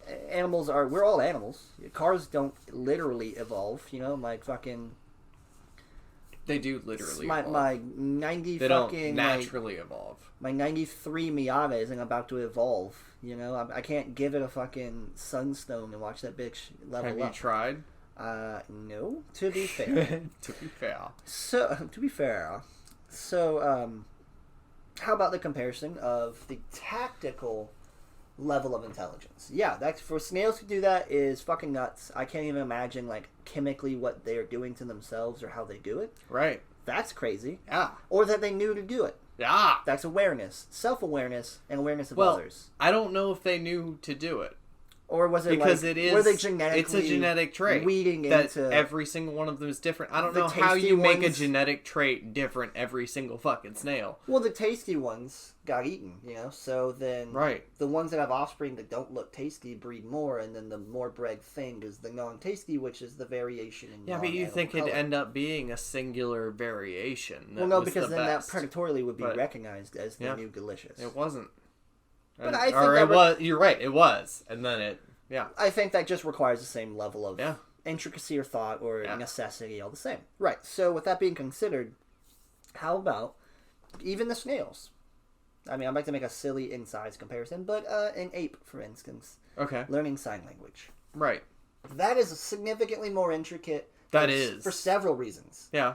We're all animals. Cars don't literally evolve, you know, like fucking... They do literally evolve. My 90 they fucking... don't naturally evolve. My 93 Miata isn't about to evolve, you know? I can't give it a fucking sunstone and watch that bitch level up. Have you tried? No, to be fair. To be fair. So, how about the comparison of the tactical level of intelligence? Yeah, that's for snails to do that is fucking nuts. I can't even imagine, like, chemically what they are doing to themselves or how they do it. Right. That's crazy. Yeah. Or that they knew to do it. Yeah. That's awareness. Self-awareness and awareness of others. I don't know if they knew to do it. Or was it because like, it is, were they genetically it's a genetic trait. Weeding that into every single one of them is different. I don't know how you make a genetic trait different every single fucking snail. Well, the tasty ones got eaten, you know, so then the ones that have offspring that don't look tasty breed more, and then the more bred thing is the non-tasty, which is the variation in but you think it'd end up being a singular variation. Well, no, because then that predatorily would be recognized as the new delicious. It wasn't. But I think you're right, it was. And then it, I think that just requires the same level of intricacy or thought or necessity, all the same. Right, so with that being considered, how about even the snails? I mean, I'd like to make a silly in size comparison, but an ape, for instance. Okay. Learning sign language. Right. That is significantly more intricate. That is. For several reasons. Yeah.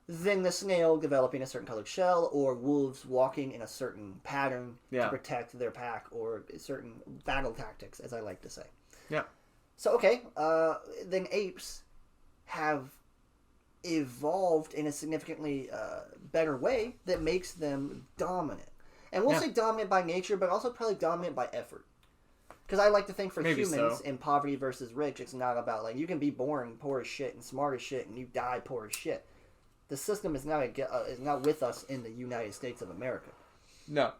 Than the snail developing a certain colored shell, or wolves walking in a certain pattern to protect their pack, or certain battle tactics, as I like to say. Yeah. So, okay, then apes have evolved in a significantly better way that makes them dominant. And we'll say dominant by nature, but also probably dominant by effort. Because I like to think for humans, in poverty versus rich, it's not about, like, you can be born poor as shit and smart as shit, and you die poor as shit. The system is not with us in the United States of America. No.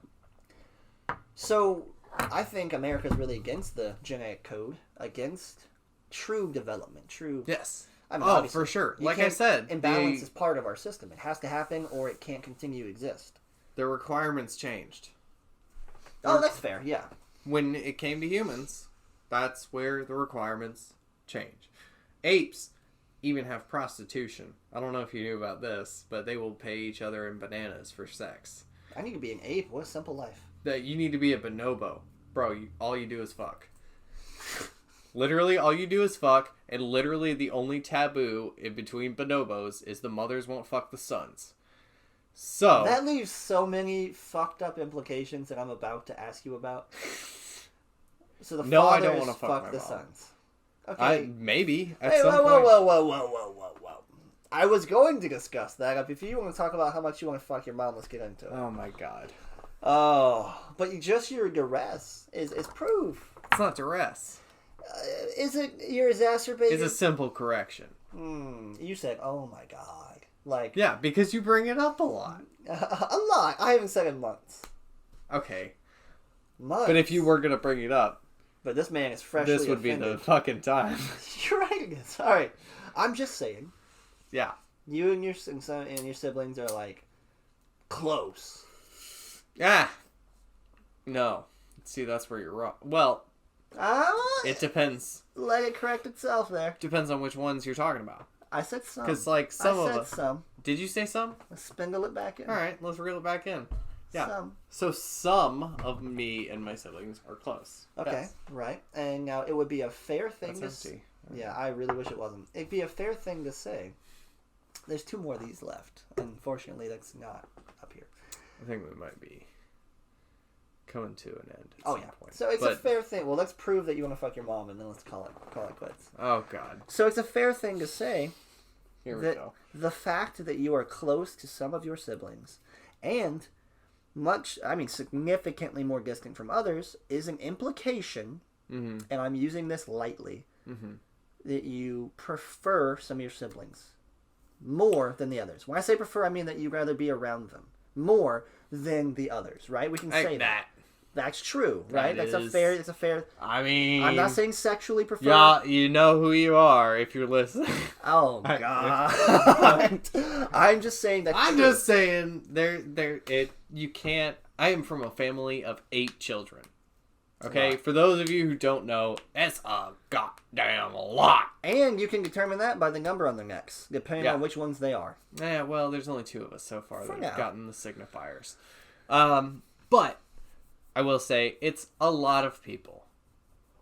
So, I think America is really against the genetic code, against true development, true... Yes. I mean, for sure. Like I said... Imbalance is part of our system. It has to happen, or it can't continue to exist. The requirements changed. Oh, that's fair, yeah. When it came to humans, that's where the requirements change. Apes even have prostitution. I don't know if you knew about this, but they will pay each other in bananas for sex. I need to be an ape. What a simple life. That you need to be a bonobo. Bro, all you do is fuck. Literally, all you do is fuck, and literally the only taboo in between bonobos is the mothers won't fuck the sons. So... That leaves so many fucked up implications that I'm about to ask you about. So the fathers I don't want to fuck the mom. sons. Okay. Maybe. Hey, whoa. I was going to discuss that. If you want to talk about how much you want to fuck your mom, let's get into it. Oh my god. Oh, but your duress is proof. It's not duress. Is it you're exacerbating? It's a simple correction. You said, oh my god. Like, yeah, because you bring it up a lot. A lot. I haven't said it in months. Okay. Months. But if you were going to bring it up... But this man is freshly This would offended. be the fucking time. You're right, it is. Alright. I'm just saying. Yeah. You and your siblings are, like, close. Yeah. No. See, that's where you're wrong. Well, it depends. Let it correct itself there. Depends on which ones you're talking about. I said some. Because, like, some of us... some. Did you say some? Let's spindle it back in. Alright, let's reel it back in. Yeah. Some. So some of me and my siblings are close. Okay, yes. Right. And now it would be a fair thing That's to... empty. Yeah, I really wish it wasn't. It'd be a fair thing to say. There's 2 more of these left. Unfortunately, that's not up here. I think we might be coming to an end at some point. So it's a fair thing. Well, let's prove that you want to fuck your mom, and then let's call it quits. Oh, God. So it's a fair thing to say Here we go. The fact that you are close to some of your siblings and significantly more distant from others is an implication, and I'm using this lightly, that you prefer some of your siblings more than the others. When I say prefer, I mean that you'd rather be around them more than the others, right? We can say that. That's true, right? That's a fair. I mean, I'm not saying sexually prefer. Yeah, you know who you are if you're listening. Oh God! I'm just saying that. I'm just saying you can't. I am from a family of 8 children. Okay, Wow. for those of you who don't know, that's a goddamn lot. And you can determine that by the number on their necks, depending on which ones they are. Yeah, well, there's only 2 of us so far that have gotten the signifiers. But I will say it's a lot of people.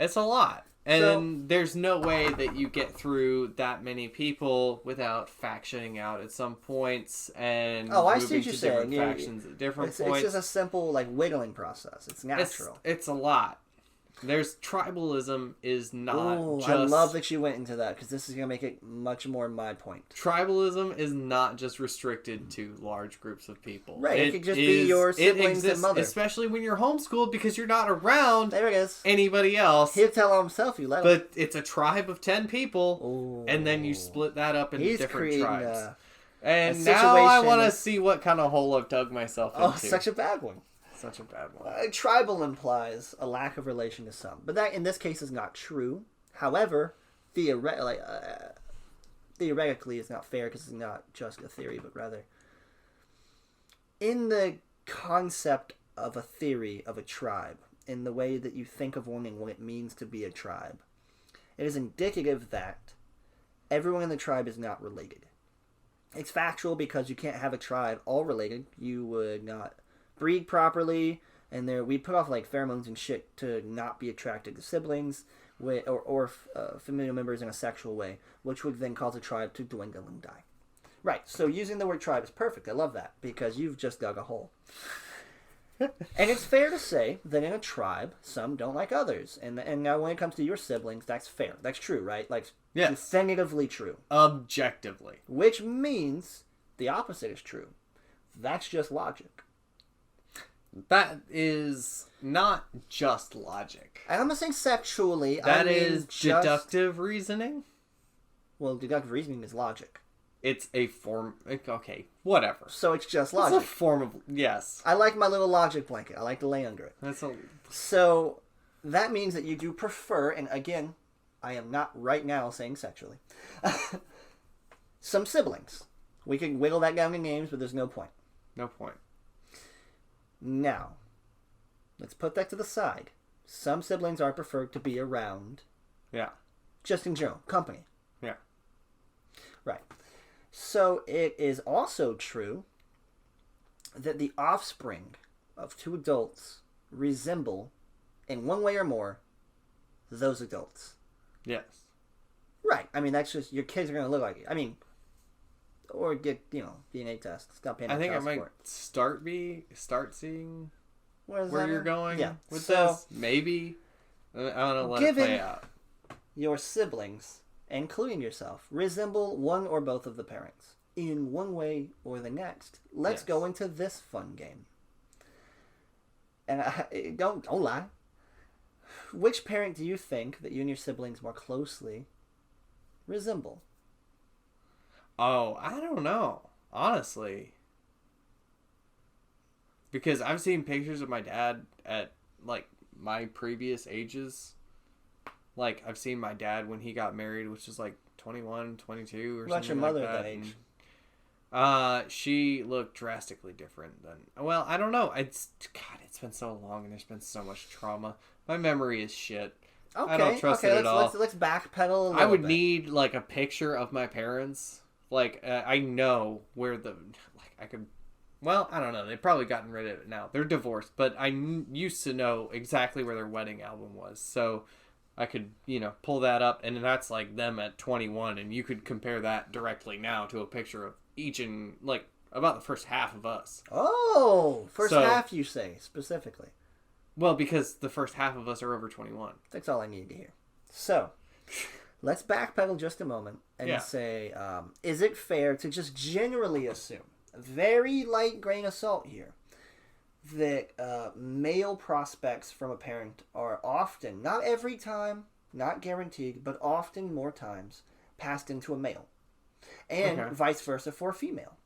It's a lot. And there's no way that you get through that many people without factioning out at some points and I see moving what you're to saying. different factions at different points. It's just a simple wiggling process. It's natural. It's a lot. There's tribalism is not just... I love that you went into that because this is going to make it much more my point. Tribalism is not just restricted to large groups of people. Right, it could just be your siblings and mother. Especially when you're homeschooled because you're not around there it is. Anybody else. He'll tell himself you love But it's a tribe of 10 people, and then you split that up into different tribes. And now I want to see what kind of hole I've dug myself into. Oh, such a bad one. Such a bad one. Tribal implies a lack of relation to some, but that in this case is not true. However, theoretically, it's not fair because it's not just a theory, but rather in the concept of a theory of a tribe, in the way that you think of one and what it means to be a tribe, it is indicative that everyone in the tribe is not related. It's factual because you can't have a tribe all related. You would not breed properly, and we put off pheromones and shit to not be attracted to siblings or familial members in a sexual way, which would then cause a tribe to dwindle and die. Right, so using the word tribe is perfect. I love that because you've just dug a hole. And it's fair to say that in a tribe, some don't like others. And now when it comes to your siblings, that's fair. That's true, right? Yes. Definitively true. Objectively. Which means the opposite is true. That's just logic. That is not just logic. I'm not saying sexually. That is deductive reasoning. Well, deductive reasoning is logic. It's a form... Okay, whatever. So it's just logic. It's a form of... Yes. I like my little logic blanket. I like to lay under it. So that means that you do prefer, and again, I am not right now saying sexually, some siblings. We can wiggle that down in names, but there's no point. No point. Now, let's put that to the side. Some siblings are preferred to be around. Yeah. Just in general. Company. Yeah. Right. So it is also true that the offspring of 2 adults resemble, in one way or more, those adults. Yes. Right. I mean, that's just... Your kids are going to look like you. I mean... Or get, DNA tests. Stop paying I think I might support. start seeing where you're going with so, this. Maybe. I don't know, let it play out. Your siblings, including yourself, resemble one or both of the parents in one way or the next. Let's go into this fun game. And don't lie. Which parent do you think that you and your siblings more closely resemble? Oh, I don't know. Honestly. Because I've seen pictures of my dad at, my previous ages. I've seen my dad when he got married, which was, 21, 22 or What's something your mother like at that. that age? She looked drastically different than... Well, I don't know. It's been so long and there's been so much trauma. My memory is shit. Okay, I don't trust it at all. Let's backpedal a little I would bit. need, a picture of my parents. I know where I could... Well, I don't know. They've probably gotten rid of it now. They're divorced, but I used to know exactly where their wedding album was. So I could, pull that up, and that's, them at 21, and you could compare that directly now to a picture of each and, about the first half of us. Oh! First half, you say, specifically. Well, because the first half of us are over 21. That's all I need to hear. So... let's backpedal just a moment and say, is it fair to just generally assume, very light grain of salt here, that male prospects from a parent are often, not every time, not guaranteed, but often more times, passed into a male. And vice versa for a female.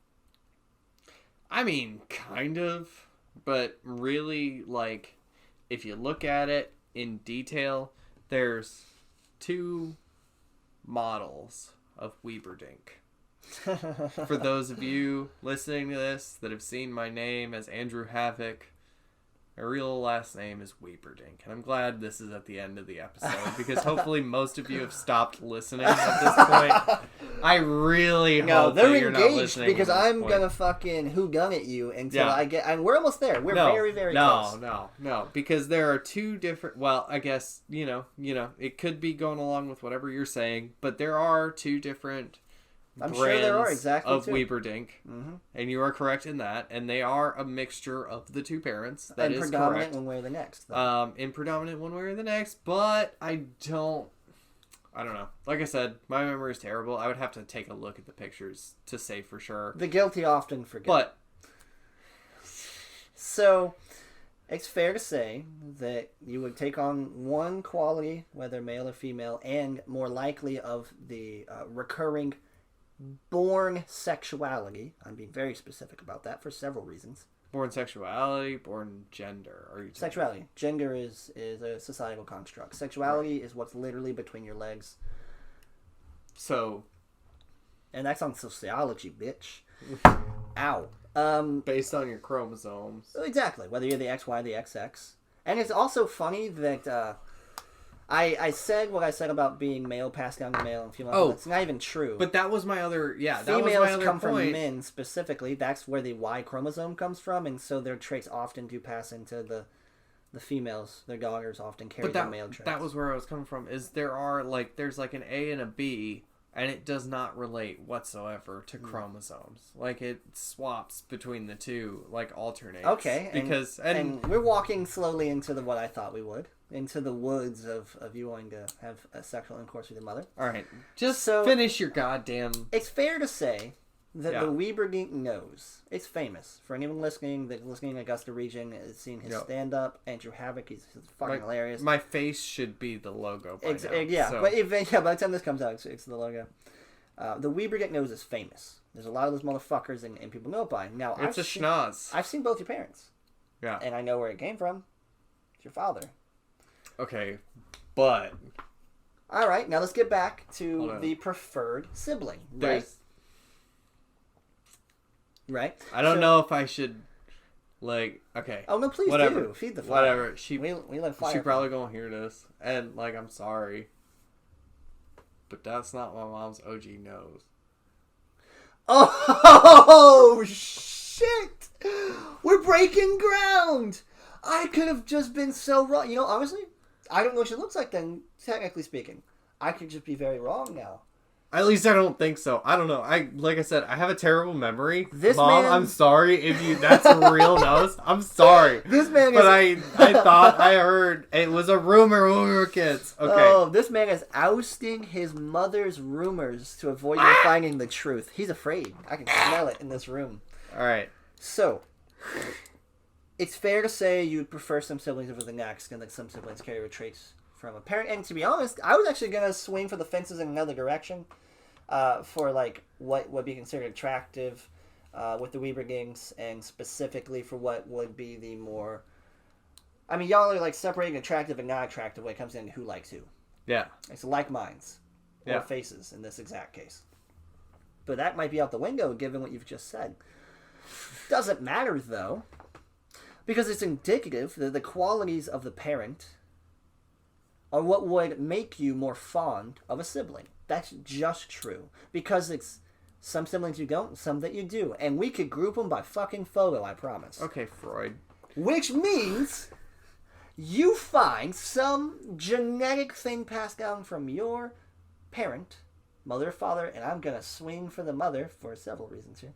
I mean, kind of, but really, like, if you look at it in detail, there's 2 models of Weeberdink. For those of you listening to this that have seen my name as Andrew Havok, my real last name is Weeberdink. And I'm glad this is at the end of the episode, because hopefully most of you have stopped listening at this point. I really hope that you're not listening. Because I'm going to fucking who-gun at you until I get... And we're almost there. We're very, very close. No. Because there are 2 different... Well, I guess, you know, it could be going along with whatever you're saying, but there are 2 different... I'm sure there are exactly of Weeberdink, and you are correct in that, and they are a mixture of the 2 parents. That is predominant correct. one way or the next. In predominant one way or the next, but I don't know. Like I said, my memory is terrible. I would have to take a look at the pictures to say for sure. The guilty often forget. But so it's fair to say that you would take on one quality, whether male or female, and more likely of the recurring born sexuality. I'm being very specific about that for several reasons. Born sexuality, born gender. Are you sexuality? Gender is a societal construct. Sexuality is what's literally between your legs. So, and that's on sociology, bitch. Ow. Based on your chromosomes. Exactly. Whether you're the XY, the XX. And it's also funny that I said what I said about being male passed down to male and female. Oh, that's not even true. But that was my other... Yeah, that Females was my other come point. from men specifically. That's where the Y chromosome comes from, and so their traits often do pass into the females. Their daughters often carry the male traits. That was where I was coming from. Is there's like an A and a B, and it does not relate whatsoever to chromosomes. Like, it swaps between the 2, like, alternates. Okay. Because and we're walking slowly into what I thought we would. Into the woods of you wanting to have a sexual intercourse with your mother. All right. Just finish your goddamn... It's fair to say that the Weeberdink knows. It's famous. For anyone listening in the Augusta region, has seen his stand-up. Andrew Havok, he's fucking hilarious. My face should be the logo by now. Yeah, so. But by the time this comes out, it's the logo. The Weeberdink knows is famous. There's a lot of those motherfuckers, and people know it by. Now, it's schnoz. I've seen both your parents. Yeah. And I know where it came from. It's your father. Okay, but... All right, now let's get back to the preferred sibling, right? Right? I don't know if I should, like, okay. Oh, no, please do. Feed the fire. Whatever. We let fire. She probably gonna hear this, and, like, I'm sorry. But that's not my mom's OG nose. Oh, shit! We're breaking ground! I could have just been so wrong. You know, honestly... I don't know what she looks like then, technically speaking. I could just be very wrong now. At least I don't think so. I don't know. Like I said, I have a terrible memory. Mom, I'm sorry if that's a real nose. I'm sorry. But I thought I heard it was a rumor when we were kids. Okay. Oh, this man is ousting his mother's rumors to avoid you finding the truth. He's afraid. I can smell it in this room. All right. So... It's fair to say you'd prefer some siblings over the next, and that some siblings carry traits from a parent. And to be honest, I was actually going to swing for the fences in another direction for, like, what would be considered attractive with the Weeberdings, and specifically for what would be the more... I mean, y'all are, like, separating attractive and not attractive when it comes down to who likes who. Yeah. It's like minds. Or faces, in this exact case. But that might be out the window, given what you've just said. Doesn't matter, though. Because it's indicative that the qualities of the parent are what would make you more fond of a sibling. That's just true. Because it's some siblings you don't, some that you do. And we could group them by fucking photo, I promise. Okay, Freud. Which means you find some genetic thing passed down from your parent, mother or father, and I'm going to swing for the mother for several reasons here.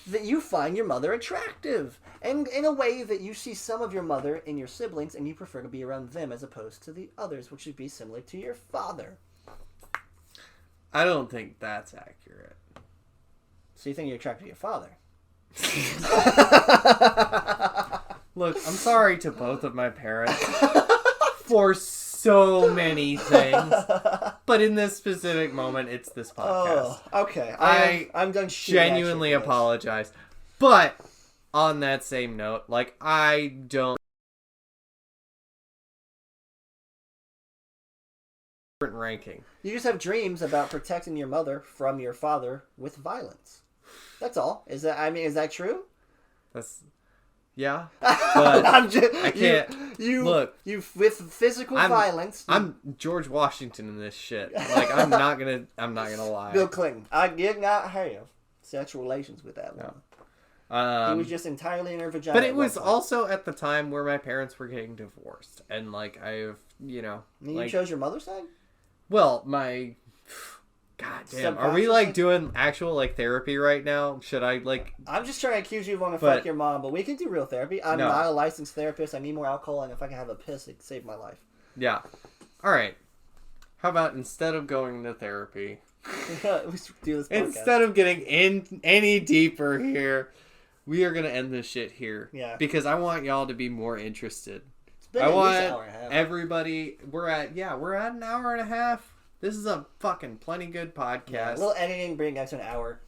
that you find your mother attractive. And in a way that you see some of your mother in your siblings and you prefer to be around them as opposed to the others, which would be similar to your father. I don't think that's accurate. So you think you're attracted to your father? Look, I'm sorry to both of my parents for so many things, but in this specific moment, it's this podcast. Oh, okay. I'm done shitting genuinely at you for this. apologize. But on that same note, like, I don't ranking. You just have dreams about protecting your mother from your father with violence. That's all. Is that true? That's yeah. But I can't look. You with physical violence. I'm George Washington in this shit. Like, I'm not gonna lie. Bill Clinton. I did not have sexual relations with that woman. He was just entirely in her vagina. But it was also at the time where my parents were getting divorced, and like I've You like, chose your mother's side? Well, my God damn. Are we like doing actual like therapy right now? Should I like I'm just trying to accuse you of wanting to fuck your mom, but we can do real therapy. I'm not a licensed therapist. I need more alcohol, and if I can have a piss, it could save my life. Yeah. Alright. How about instead of going to therapy, we do this podcast. instead of getting in any deeper here, we are gonna end this shit here. Yeah. Because I want y'all to be more interested. It's been I at want least an hour and a half. everybody. We're at an hour and a half. This is a fucking plenty good podcast. Yeah, a little editing bring us an hour.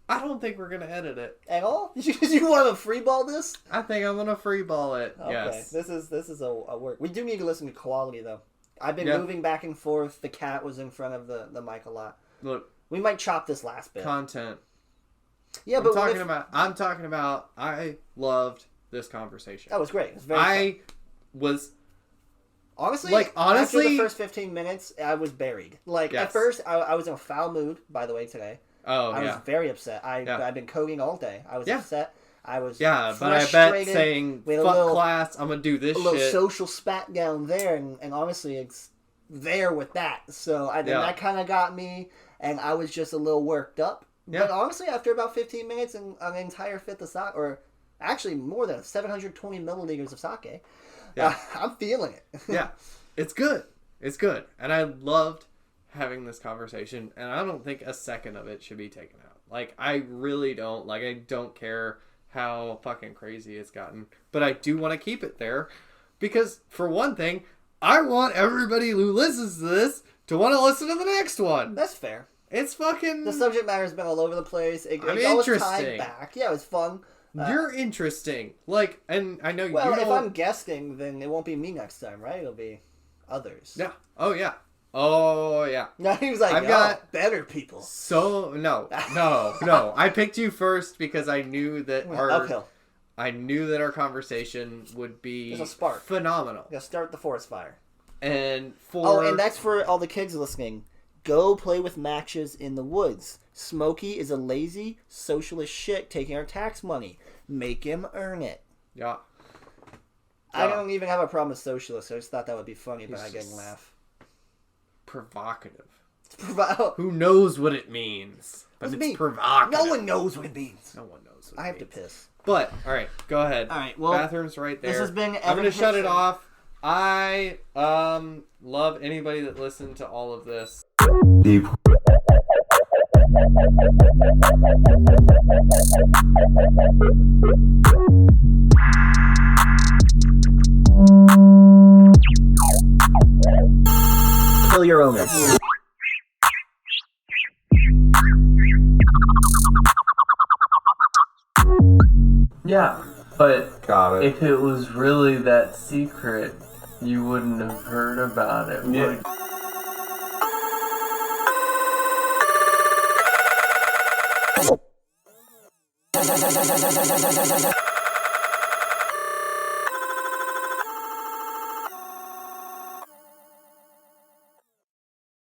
I don't think we're gonna edit it At all? You want to freeball this? I think I'm gonna freeball it. Okay. Yes. This is a work. We do need to listen to quality though. I've been moving back and forth. The cat was in front of the mic a lot. Look, we might chop this last bit. content. Yeah, I'm talking about. I loved this conversation. That was great. It was very fun. Was honestly, honestly, after the first 15 minutes, I was buried. Like at first, I was in a foul mood. By the way, today. Oh, I was very upset. I've been coding all day. I was upset. I was but I bet saying fuck class, I'm gonna do this shit. A little social spat down there, and honestly, it's there with that. So that kind of got me, and I was just a little worked up. Yeah. But honestly, after about 15 minutes and an entire fifth of sake, or actually more than 720 milliliters of sake, I'm feeling it. Yeah, it's good. It's good. And I loved having this conversation, and I don't think a second of it should be taken out. Like, I really don't. Like, I don't care how fucking crazy it's gotten. But I do want to keep it there, because, for one thing, I want everybody who listens to this to want to listen to the next one. That's fair. It's fucking... The subject matter's been all over the place. It's always tied back. Yeah, it was fun. You're interesting. Like, and I know you Well, if I'm guesting, then it won't be me next time, right? It'll be others. Yeah. Oh, yeah. Oh, yeah. No, he was like, I've got better people. So, no. I picked you first because I knew that our conversation would be There's a spark. Phenomenal. You gotta start the forest fire. And and that's for all the kids listening. Go play with matches in the woods. Smokey is a lazy, socialist shit taking our tax money. Make him earn it. Yeah. I don't even have a problem with socialists. I just thought that would be funny, but I didn't laugh. Provocative. Who knows what it means? But it's provocative. No one knows what it means. No one knows what it means. I have to piss. But, alright, go ahead. Alright, well... Bathroom's right there. This has been I'm going to shut it off. I love anybody that listened to all of this. Deep. Kill your owner. Yeah, but Got it. if it was really that secret, you wouldn't have heard about it, would you?